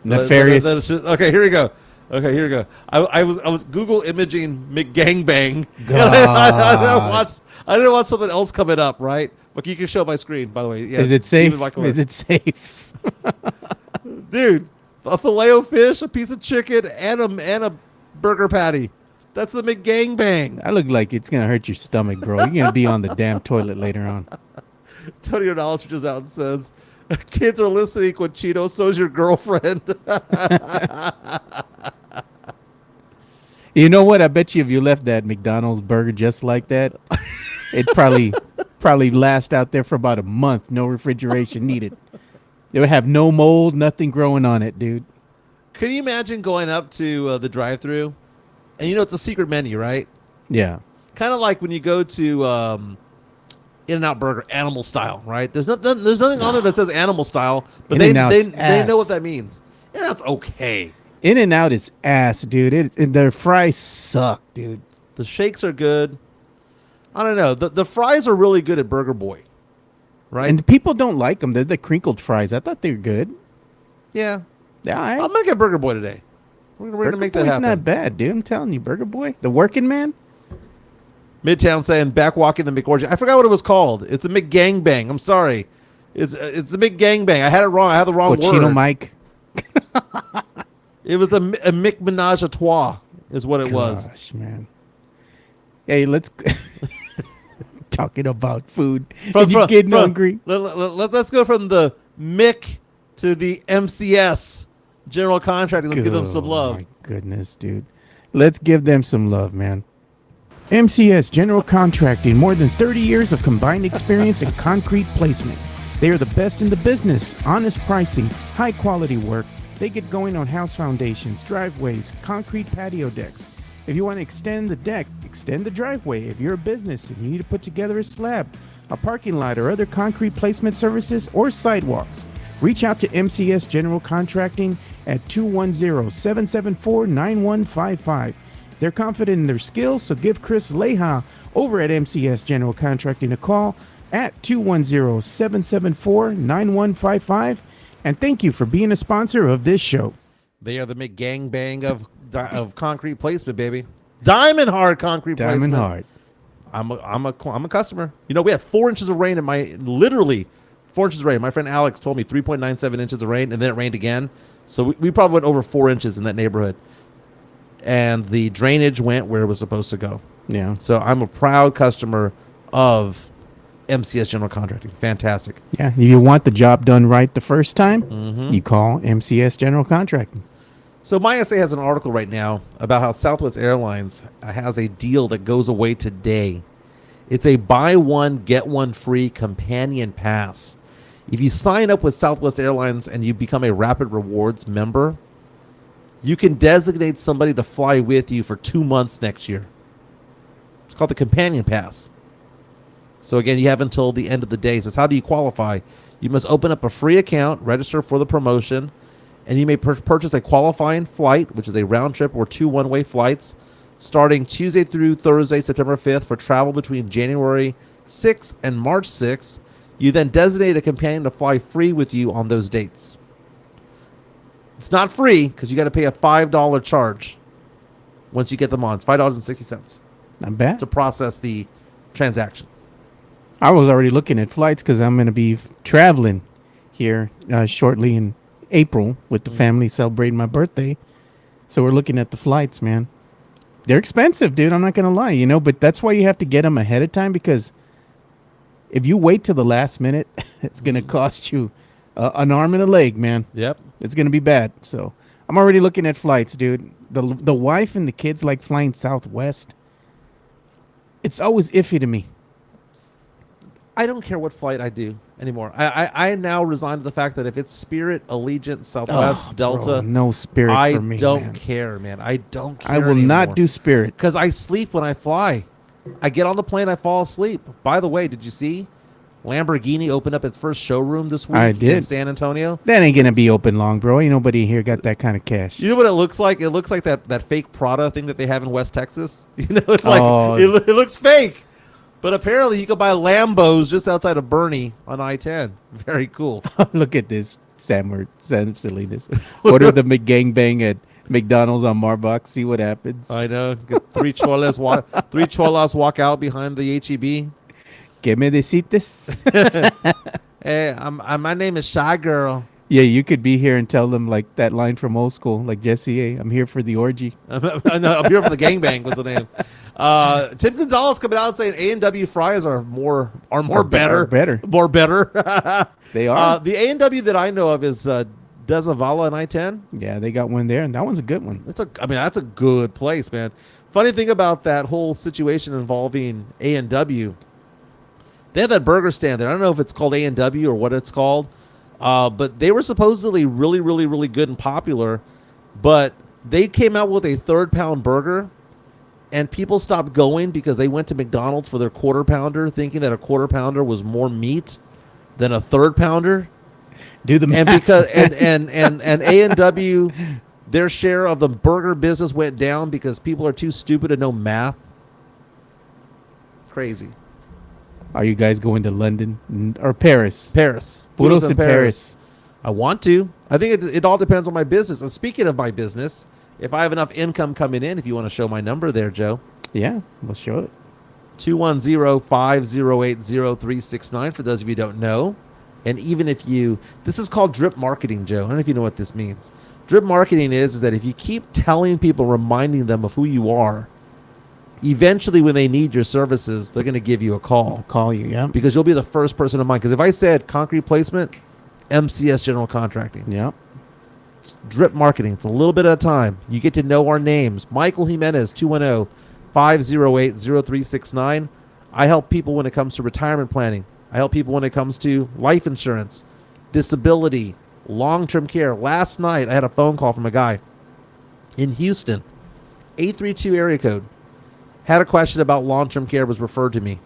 nefarious. Okay, here we go. I was Google imaging McGangbang. I didn't want something else coming up, right? But you can show my screen, by the way. Yeah, is it safe? Is it safe? Dude, a Filet-O-Fish, a piece of chicken, and a burger patty. That's the McGangbang. I look like it's gonna hurt your stomach, bro. You're gonna be on the damn toilet later on. Tony Ronaldo reaches out and says, "Kids are listening, Quachito. So's your girlfriend." You know what? I bet you if you left that McDonald's burger just like that, it'd probably last out there for about a month. No refrigeration needed. It would have no mold, nothing growing on it, dude. Can you imagine going up to the drive-thru, and it's a secret menu, right? Yeah. Kind of like when you go to In-N-Out Burger, animal style, right? There's nothing on there that says animal style, but they know what that means. And that's okay. In-N-Out is ass, dude. Their fries suck, dude. The shakes are good. I don't know. The fries are really good at Burger Boy, right? And people don't like them. They're the crinkled fries. I thought they were good. Yeah. Yeah, I'm going to get Burger Boy today. We're going to make that happen. Not bad, dude. I'm telling you, Burger Boy. The working man. Midtown saying back walking the McOrgy. I forgot what it was called. It's a McGangbang. I'm sorry. It's a McGangbang. I had it wrong. I had the wrong Cochino word. Mike. It was a McMenage a trois is what it was. Gosh, man. Hey, let's talking about food. If you're getting hungry. Let's go from the Mick to the MCS General Contracting. Let's give them some love. Oh, my goodness, dude. Let's give them some love, man. MCS General Contracting, more than 30 years of combined experience in concrete placement. They are the best in the business. Honest pricing, high quality work. They get going on house foundations, driveways, concrete patio decks. If you want to extend the deck, extend the driveway. If you're a business and you need to put together a slab, a parking lot, or other concrete placement services or sidewalks, reach out to MCS General Contracting at 210-774-9155. They're confident in their skills, so give Chris Leha over at MCS General Contracting a call at 210-774-9155. And thank you for being a sponsor of this show. They are the McGangbang of concrete placement, baby. Diamond hard concrete placement. Diamond hard. I'm a customer. You know, we had 4 inches of rain literally 4 inches of rain. My friend Alex told me 3.97 inches of rain, and then it rained again. So we probably went over 4 inches in that neighborhood. And the drainage went where it was supposed to go. Yeah. So I'm a proud customer of MCS General Contracting. Fantastic. Yeah. If you want the job done right the first time, you call MCS General Contracting. So MySA has an article right now about how Southwest Airlines has a deal that goes away today. It's a buy one, get one free companion pass. If you sign up with Southwest Airlines and you become a Rapid Rewards member, you can designate somebody to fly with you for 2 months next year. It's called the companion pass. So again, you have until the end of the day. So how do you qualify? You must open up a free account, register for the promotion, and you may purchase a qualifying flight, which is a round trip or 2 one-way flights, starting Tuesday through Thursday, September 5th, for travel between January 6th and March 6th. You then designate a companion to fly free with you on those dates. It's not free because you got to pay a $5 charge once you get them on. It's $5.60 Not bad. to process the transaction. I was already looking at flights because I'm going to be traveling here shortly in April with the family celebrating my birthday. So we're looking at the flights, man. They're expensive, dude. I'm not going to lie, but that's why you have to get them ahead of time, because if you wait till the last minute, it's going to cost you an arm and a leg, man. Yep. It's going to be bad. So I'm already looking at flights, dude. The wife and the kids like flying Southwest. It's always iffy to me. I don't care what flight I do anymore. I now resign to the fact that if it's Spirit, Allegiant, Southwest, Delta, bro, no Spirit for me, I don't man. care, man. I don't care I will not do Spirit. because I sleep when I fly. I get on the plane, I fall asleep. By the way, did you see Lamborghini opened up its first showroom this week I did. in San Antonio? That ain't going to be open long, bro. Ain't nobody here got that kind of cash. You know what it looks like? It looks like that fake Prada thing that they have in West Texas. It's like Oh. it looks fake. But apparently you can buy Lambos just outside of Bernie on I-10. Very cool. Look at this, Sam Salinas. Order the McGangbang at McDonald's on Marbach. See what happens. I know. Get three cholas walk out behind the HEB. Que me decites? Hey, my name is Shy Girl. Yeah, you could be here and tell them like that line from Old School, like Jesse A. I'm here for the orgy. I'm here for the gangbang was the name. Tim Gonzalez coming out and saying A&W fries are more better. More better. They are. The A&W that I know of is Desavala and I-10. Yeah, they got one there, and that one's a good one. That's a good place, man. Funny thing about that whole situation involving A&W, they have that burger stand there. I don't know if it's called A&W or what it's called, but they were supposedly really, really, really good and popular, but they came out with a 3-pound burger, and people stopped going because they went to McDonald's for their quarter pounder, thinking that a quarter pounder was more meat than a 3rd pounder. Do the math. And because and A&W, their share of the burger business went down because people are too stupid to know math. Crazy. Are you guys going to London or Paris? Paris. Puros in Paris. I want to. I think it all depends on my business. And speaking of my business, if I have enough income coming in, if you want to show my number there, Joe. Yeah, we'll show it. 210-508-0369 for those of you who don't know. And even if you, this is called drip marketing, Joe. I don't know if you know what this means. Drip marketing is that if you keep telling people, reminding them of who you are, eventually when they need your services, they're going to give you a call. Call you, yeah. Because you'll be the first person in mind. Because if I said concrete placement, MCS General Contracting. Yeah. It's drip marketing. It's a little bit at a time. You get to know our names. Michael Jimenez, 210-508-0369. I help people when it comes to retirement planning. I help people when it comes to life insurance, disability, long-term care. Last night, I had a phone call from a guy in Houston, 832 area code. Had a question about long-term care, was referred to me.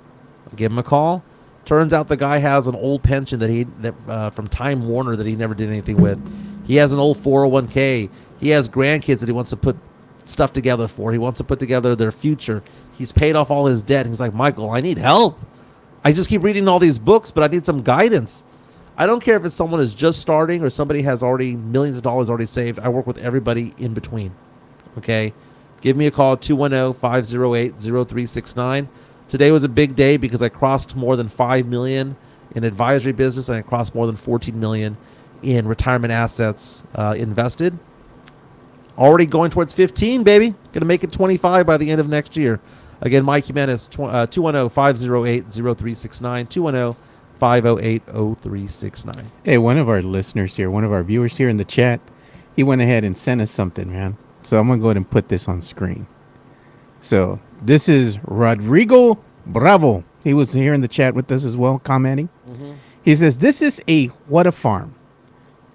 I gave him a call. Turns out the guy has an old pension that from Time Warner that he never did anything with. He has an old 401k. He has grandkids that he wants to put stuff together for. He wants to put together their future. He's paid off all his debt. He's like, Michael, I need help. I just keep reading all these books, but I need some guidance. I don't care if it's someone who's just starting or somebody has already millions of dollars already saved. I work with everybody in between. Okay? Give me a call at 210-508-0369. Today was a big day because I crossed more than $5 million in advisory business and I crossed more than $14 million in retirement assets invested. Already going towards 15, baby. Going to make it 25 by the end of next year. Again, Mike Jimenez, 210-508-0369, 210-508-0369. Hey, one of our listeners here, one of our viewers here in the chat, he went ahead and sent us something, man. So I'm going to go ahead and put this on screen. So this is Rodrigo Bravo. He was here in the chat with us as well, commenting. Mm-hmm. He says, this is a what a farm.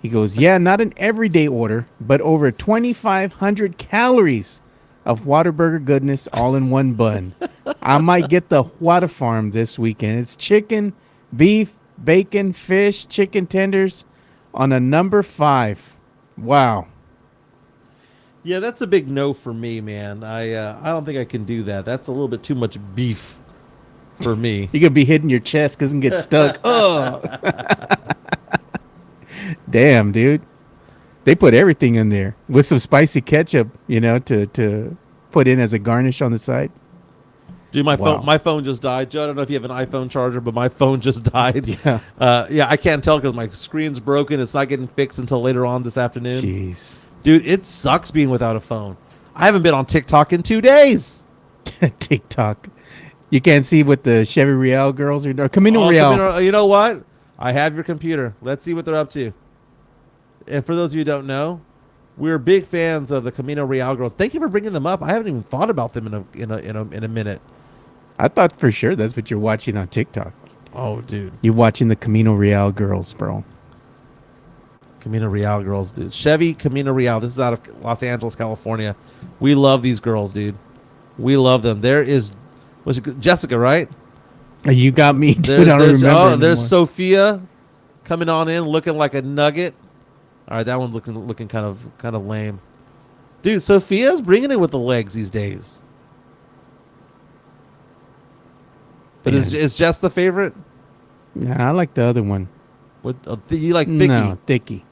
He goes, yeah, not an everyday order, but over 2,500 calories of Whataburger goodness all in one bun. I might get the Whata Farm this weekend. It's chicken, beef, bacon, fish, chicken tenders on a number 5. Wow. Yeah, that's a big no for me, man. I don't think I can do that. That's a little bit too much beef for me. You're going to be hitting your chest because it can get stuck. Oh. Damn, dude. They put everything in there with some spicy ketchup, to put in as a garnish on the side. Dude, my phone just died. Joe, I don't know if you have an iPhone charger, but my phone just died. Yeah. I can't tell because my screen's broken. It's not getting fixed until later on this afternoon. Jeez. Dude, it sucks being without a phone. I haven't been on TikTok in 2 days. TikTok. You can't see what the Chevy Real girls are doing. Camino Real. You know what? I have your computer. Let's see what they're up to. And for those of you who don't know, we're big fans of the Camino Real girls. Thank you for bringing them up. I haven't even thought about them in a minute. I thought for sure that's what you're watching on TikTok. Oh, dude. You're watching the Camino Real girls, bro. Camino Real girls, dude. Chevy Camino Real. This is out of Los Angeles, California. We love these girls, dude. We love them. There is, Jessica, right? You got me, dude. I don't remember. There's Sophia coming on in, looking like a nugget. All right, that one's looking kind of lame. Dude, Sophia's bringing it with the legs these days. But is Jess the favorite? Nah, I like the other one. What you like, Thicky? No, Thicky.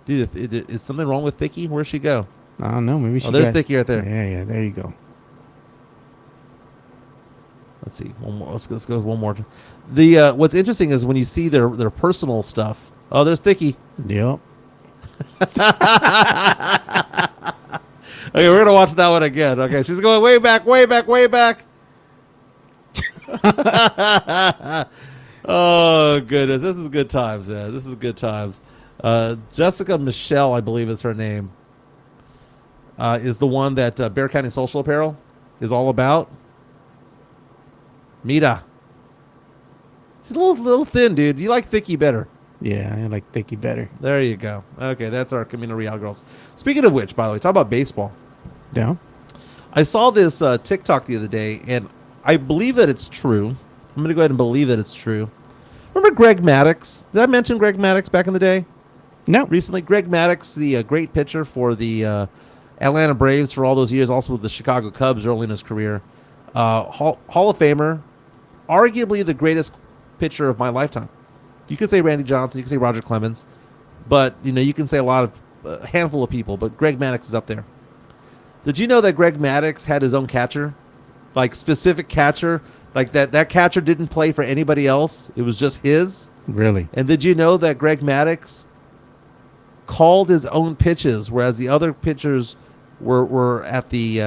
Dude, is something wrong with Thicky? Where'd she go? I don't know. Maybe she. There's Thicky right there. Yeah. There you go. Let's see. One more. Let's go one more. The what's interesting is when you see their personal stuff. Oh, there's Thicky. Yep. Okay, we're gonna watch that one again. Okay, she's going way back. Oh goodness, this is good times, man. This is good times. Jessica Michelle, I believe is her name, is the one that Bear County Social Apparel is all about. Mita. She's a little thin, dude. You like Thicky better. Yeah, I like Thicky better. There you go. Okay, that's our Camino Real girls. Speaking of which, by the way, talk about baseball. Yeah. I saw this TikTok the other day, and I believe that it's true. I'm going to go ahead and believe that it's true. Remember Greg Maddux? Did I mention Greg Maddux back in the day? No. Recently, Greg Maddux, the great pitcher for the Atlanta Braves for all those years, also with the Chicago Cubs early in his career. Hall of Famer, arguably the greatest pitcher of my lifetime. You could say Randy Johnson, you could say Roger Clemens, but you can say a handful of people, but Greg Maddux is up there. Did you know that Greg Maddux had his own catcher? like specific catcher, like that catcher didn't play for anybody else. It was just his. Really? And did you know that Greg Maddux called his own pitches, whereas the other pitchers were at the,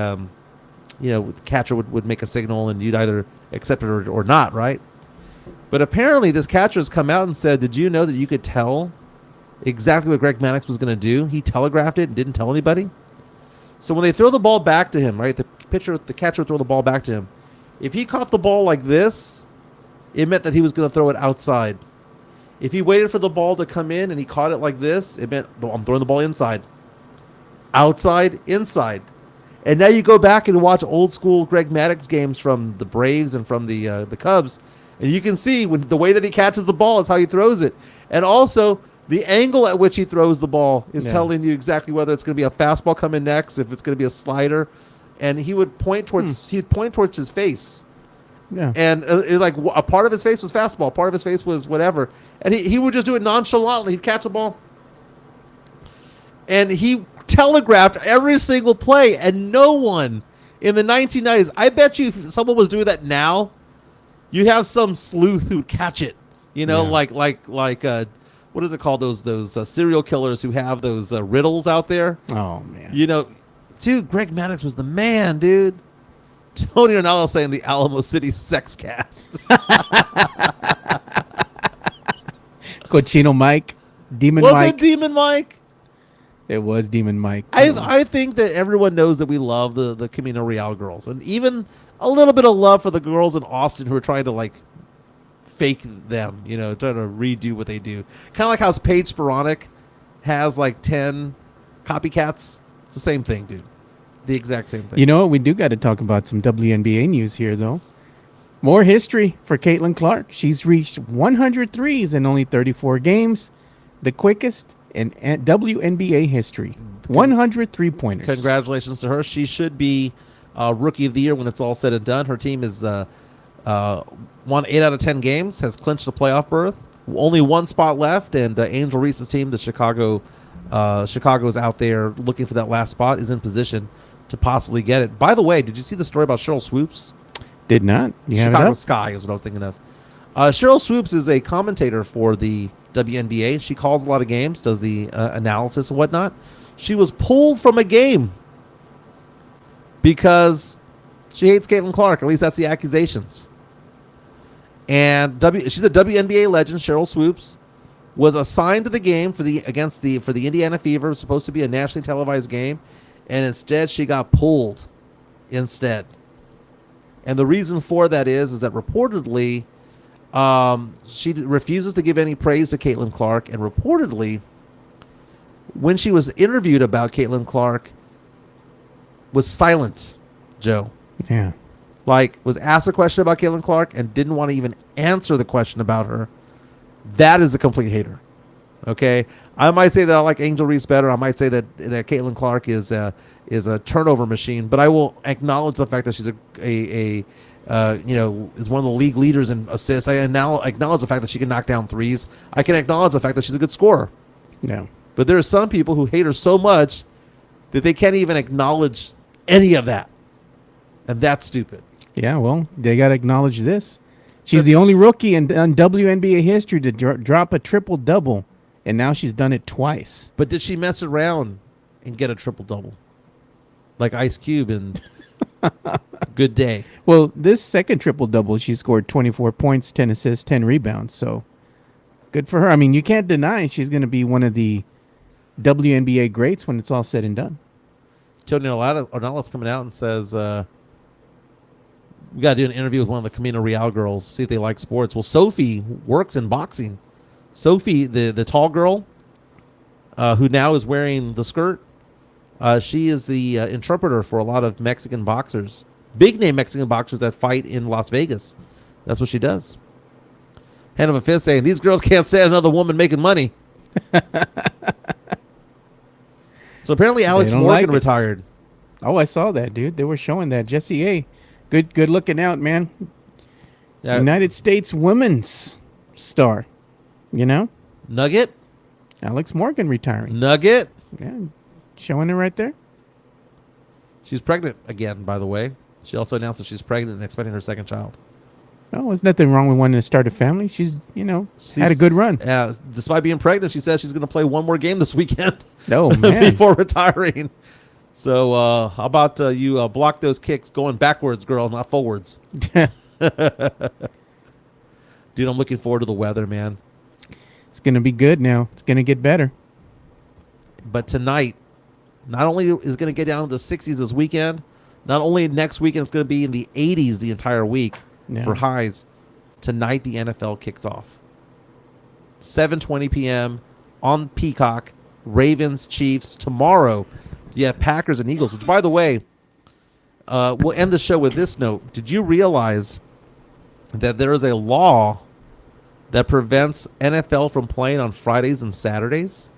the catcher would make a signal and you'd either accept it or not, right? But apparently this catcher has come out and said, did you know that you could tell exactly what Greg Maddux was going to do? He telegraphed it and didn't tell anybody. So when they throw the ball back to him, right, the catcher would throw the ball back to him. If he caught the ball like this, it meant that he was going to throw it outside. If he waited for the ball to come in and he caught it like this, it meant I'm throwing the ball inside. Outside, inside. And now you go back and watch old school Greg Maddux games from the Braves and from the Cubs, and you can see when the way that he catches the ball is how he throws it. And also, the angle at which he throws the ball is telling you exactly whether it's going to be a fastball coming next, if it's going to be a slider. And he would point towards his face. Yeah. And a part of his face was fastball, part of his face was whatever. And he would just do it nonchalantly. He'd catch the ball. And he telegraphed every single play, and no one in the 1990s, I bet you if someone was doing that now, you'd have some sleuth who'd catch it. Like what is it called? Those serial killers who have those riddles out there. Oh, man. Dude, Greg Maddux was the man, dude. Tony Ronaldo saying the Alamo City Sex Cast. Cochino Mike, Demon Was Mike. it Demon Mike? It was Demon Mike. I think that everyone knows that we love the Camino Real girls, and even a little bit of love for the girls in Austin who are trying to fake them, trying to redo what they do. Kind of like how Paige Sporonic has 10 copycats. It's the same thing, dude. The exact same thing. You know what? We do got to talk about some WNBA news here, though. More history for Caitlin Clark. She's reached 100 threes in only 34 games, the quickest in WNBA history. 100 3-pointers. Congratulations to her. She should be Rookie of the Year when it's all said and done. Her team is won 8 out of 10 games, has clinched the playoff berth. Only one spot left, and Angel Reese's team, the Chicago's out there looking for that last spot, is in position to possibly get it. By the way, did you see the story about Cheryl Swoops? Did not. Chicago Sky is what I was thinking of. Cheryl Swoops is a commentator for the WNBA. She calls a lot of games, does the analysis and whatnot. She was pulled from a game because she hates Caitlin Clark. At least that's the accusations. And she's a WNBA legend. Cheryl Swoops was assigned to the game for the Indiana Fever. It was supposed to be a nationally televised game, and instead she got pulled instead. And the reason for that is that reportedly she refuses to give any praise to Caitlin Clark, and reportedly when she was interviewed about Caitlin Clark was silent, Joe. Yeah. Was asked a question about Caitlin Clark and didn't want to even answer the question about her. That is a complete hater. Okay? I might say that I like Angel Reese better. I might say that Caitlin Clark is a turnover machine, but I will acknowledge the fact that she's is one of the league leaders in assists. I now acknowledge the fact that she can knock down threes. I can acknowledge the fact that she's a good scorer. Yeah. But there are some people who hate her so much that they can't even acknowledge any of that. And that's stupid. Yeah, well, they got to acknowledge this. She's the only rookie in WNBA history to drop a triple-double, and now she's done it twice. But did she mess around and get a triple-double? Like Ice Cube and Good Day. Well, this second triple-double, she scored 24 points, 10 assists, 10 rebounds, so good for her. I mean, you can't deny she's going to be one of the WNBA greats when it's all said and done. Tony Ornella's coming out and says, we got to do an interview with one of the Camino Real girls, see if they like sports. Well, Sophie works in boxing. Sophie, the tall girl, who now is wearing the skirt, she is the interpreter for a lot of Mexican boxers, big-name Mexican boxers that fight in Las Vegas. That's what she does. Hand of a fist saying, these girls can't stand another woman making money. So apparently Alex Morgan retired. Oh, I saw that, dude. They were showing that. Jesse A. Good looking out, man. Yeah. United States women's star. Nugget. Alex Morgan retiring. Nugget. Yeah. Showing it right there. She's pregnant again, by the way. She also announced that she's pregnant and expecting her second child. Oh, there's nothing wrong with wanting to start a family. She's had a good run. Despite being pregnant, she says she's going to play one more game this weekend. Oh, man. Before retiring. So how about you block those kicks going backwards, girl, not forwards. Dude, I'm looking forward to the weather, man. It's going to be good now. It's going to get better. But tonight, not only is it going to get down to the 60s this weekend, not only next weekend, it's going to be in the 80s the entire week for highs. Tonight, the NFL kicks off. 7:20 p.m. on Peacock, Ravens, Chiefs. Tomorrow, you have Packers and Eagles, which, by the way, we'll end the show with this note. Did you realize that there is a law that prevents NFL from playing on Fridays and Saturdays?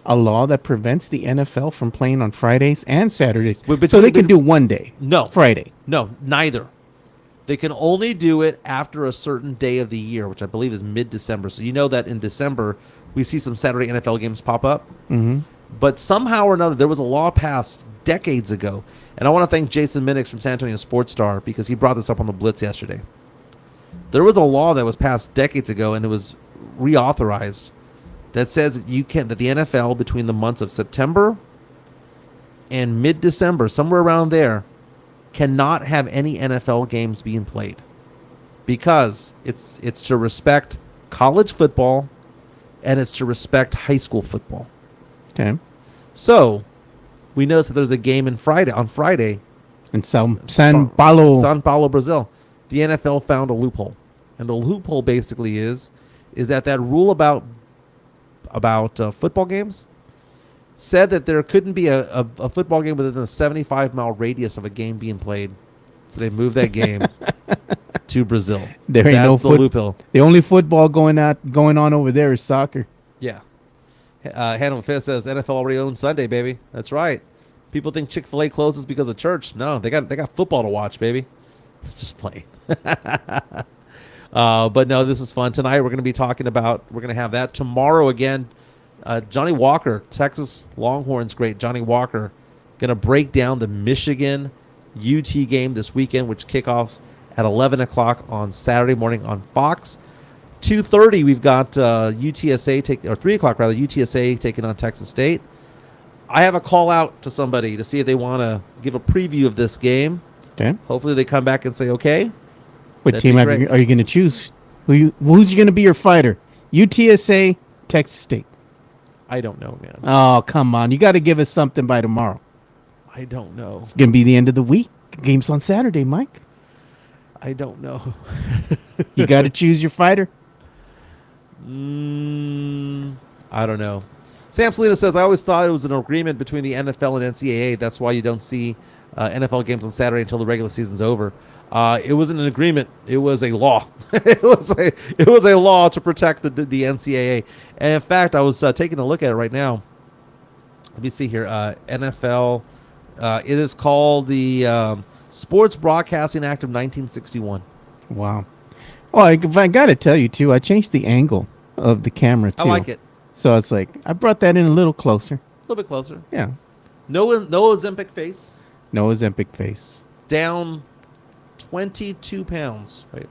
A law that prevents the NFL from playing on Fridays and Saturdays. So they can do one day. No. Friday. No, neither. They can only do it after a certain day of the year, which I believe is mid-December. So you know that in December, we see some Saturday NFL games pop up. Mm-hmm. But somehow or another, there was a law passed decades ago. And I want to thank Jason Minix from San Antonio Sports Star because he brought this up on the Blitz yesterday. There was a law that was passed decades ago, and it was reauthorized, that says that the NFL between the months of September and mid-December, somewhere around there, cannot have any NFL games being played because it's to respect college football and it's to respect high school football. Okay. So we notice that there's a game on Friday in San Paulo, Brazil. The NFL found a loophole, and the loophole basically is that rule about football games said that there couldn't be a football game within a 75-mile radius of a game being played. So they moved that game to Brazil. There ain't That's the loophole. The only football going on over there is soccer. Yeah. Hannah Fifth says NFL already owns Sunday, baby. That's right. People think Chick-fil-A closes because of church. No, they got football to watch, baby. Just playing. But no, this is fun. Tonight we're going to have that. Tomorrow again, Johnny Walker, Texas Longhorns great Johnny Walker, going to break down the Michigan UT game this weekend, which kickoffs at 11 o'clock on Saturday morning on Fox. 2:30 we've got UTSA 3 o'clock rather, UTSA taking on Texas State. I have a call out to somebody to see if they want to give a preview of this game. Okay. Hopefully they come back and say okay. What team are you going to choose? Who's going to be your fighter? UTSA, Texas State. I don't know, man. Oh, come on. You got to give us something by tomorrow. I don't know. It's going to be the end of the week. Game's on Saturday, Mike. I don't know. You got to choose your fighter. I don't know. Sam Salina says, I always thought it was an agreement between the NFL and NCAA. That's why you don't see NFL games on Saturday until the regular season's over. It wasn't an agreement. It was a law. It was a law to protect the NCAA. And in fact, I was taking a look at it right now. Let me see here. NFL. It is called the Sports Broadcasting Act of 1961. Wow. Well, I got to tell you, too, I changed the angle of the camera, too. I like it. So it's like, I brought that in a little closer. A little bit closer. Yeah. No Ozempic face. No Ozempic face. Down 22 pounds. Right.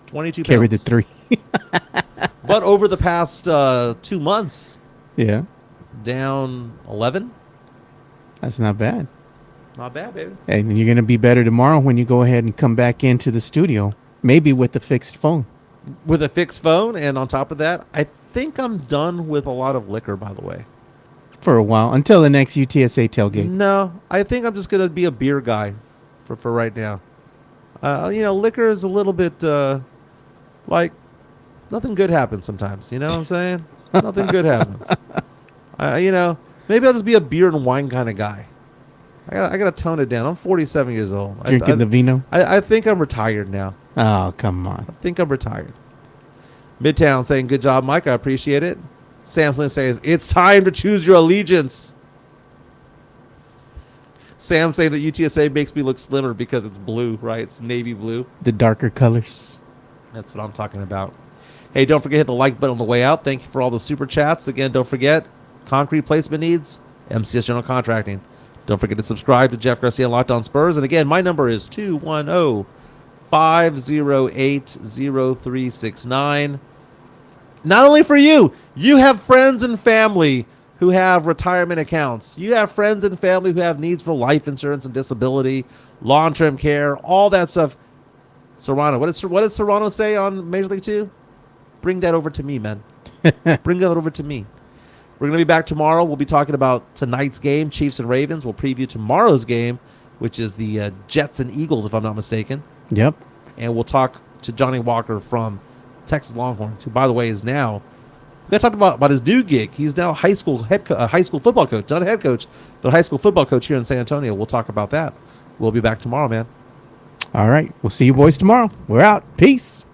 22 Carry pounds. the 3. But over the past 2 months. Yeah. Down 11. That's not bad. Not bad, baby. And you're going to be better tomorrow when you go ahead and come back into the studio. Maybe with the fixed phone. With a fixed phone, and on top of that, I think I'm done with a lot of liquor, by the way. For a while, until the next UTSA tailgate. No, I think I'm just going to be a beer guy for right now. Liquor is a little bit like nothing good happens sometimes. You know what I'm saying? Nothing good happens. Maybe I'll just be a beer and wine kind of guy. I got to tone it down. I'm 47 years old. Drinking the vino? I think I'm retired now. Oh, come on. I think I'm retired. Midtown saying, good job, Mike. I appreciate it. Samson says, it's time to choose your allegiance. Sam saying that UTSA makes me look slimmer because it's blue, right? It's navy blue. The darker colors. That's what I'm talking about. Hey, don't forget to hit the like button on the way out. Thank you for all the super chats. Again, don't forget, concrete placement needs, MCS General Contracting. Don't forget to subscribe to Jeff Garcia Locked On Spurs. And again, my number is 210-508-0369. Not only for you, you have friends and family who have retirement accounts. You have friends and family who have needs for life insurance and disability, long-term care, all that stuff. Serrano, what did Serrano say on Major League 2? Bring that over to me, man. Bring that over to me. We're going to be back tomorrow. We'll be talking about tonight's game, Chiefs and Ravens. We'll preview tomorrow's game, which is the Jets and Eagles, if I'm not mistaken. Yep. And we'll talk to Johnny Walker from Texas Longhorns, who, by the way, is now... We got to talk about his new gig. He's now high school football coach, not a head coach, but a high school football coach here in San Antonio. We'll talk about that. We'll be back tomorrow, man. All right. We'll see you boys tomorrow. We're out. Peace.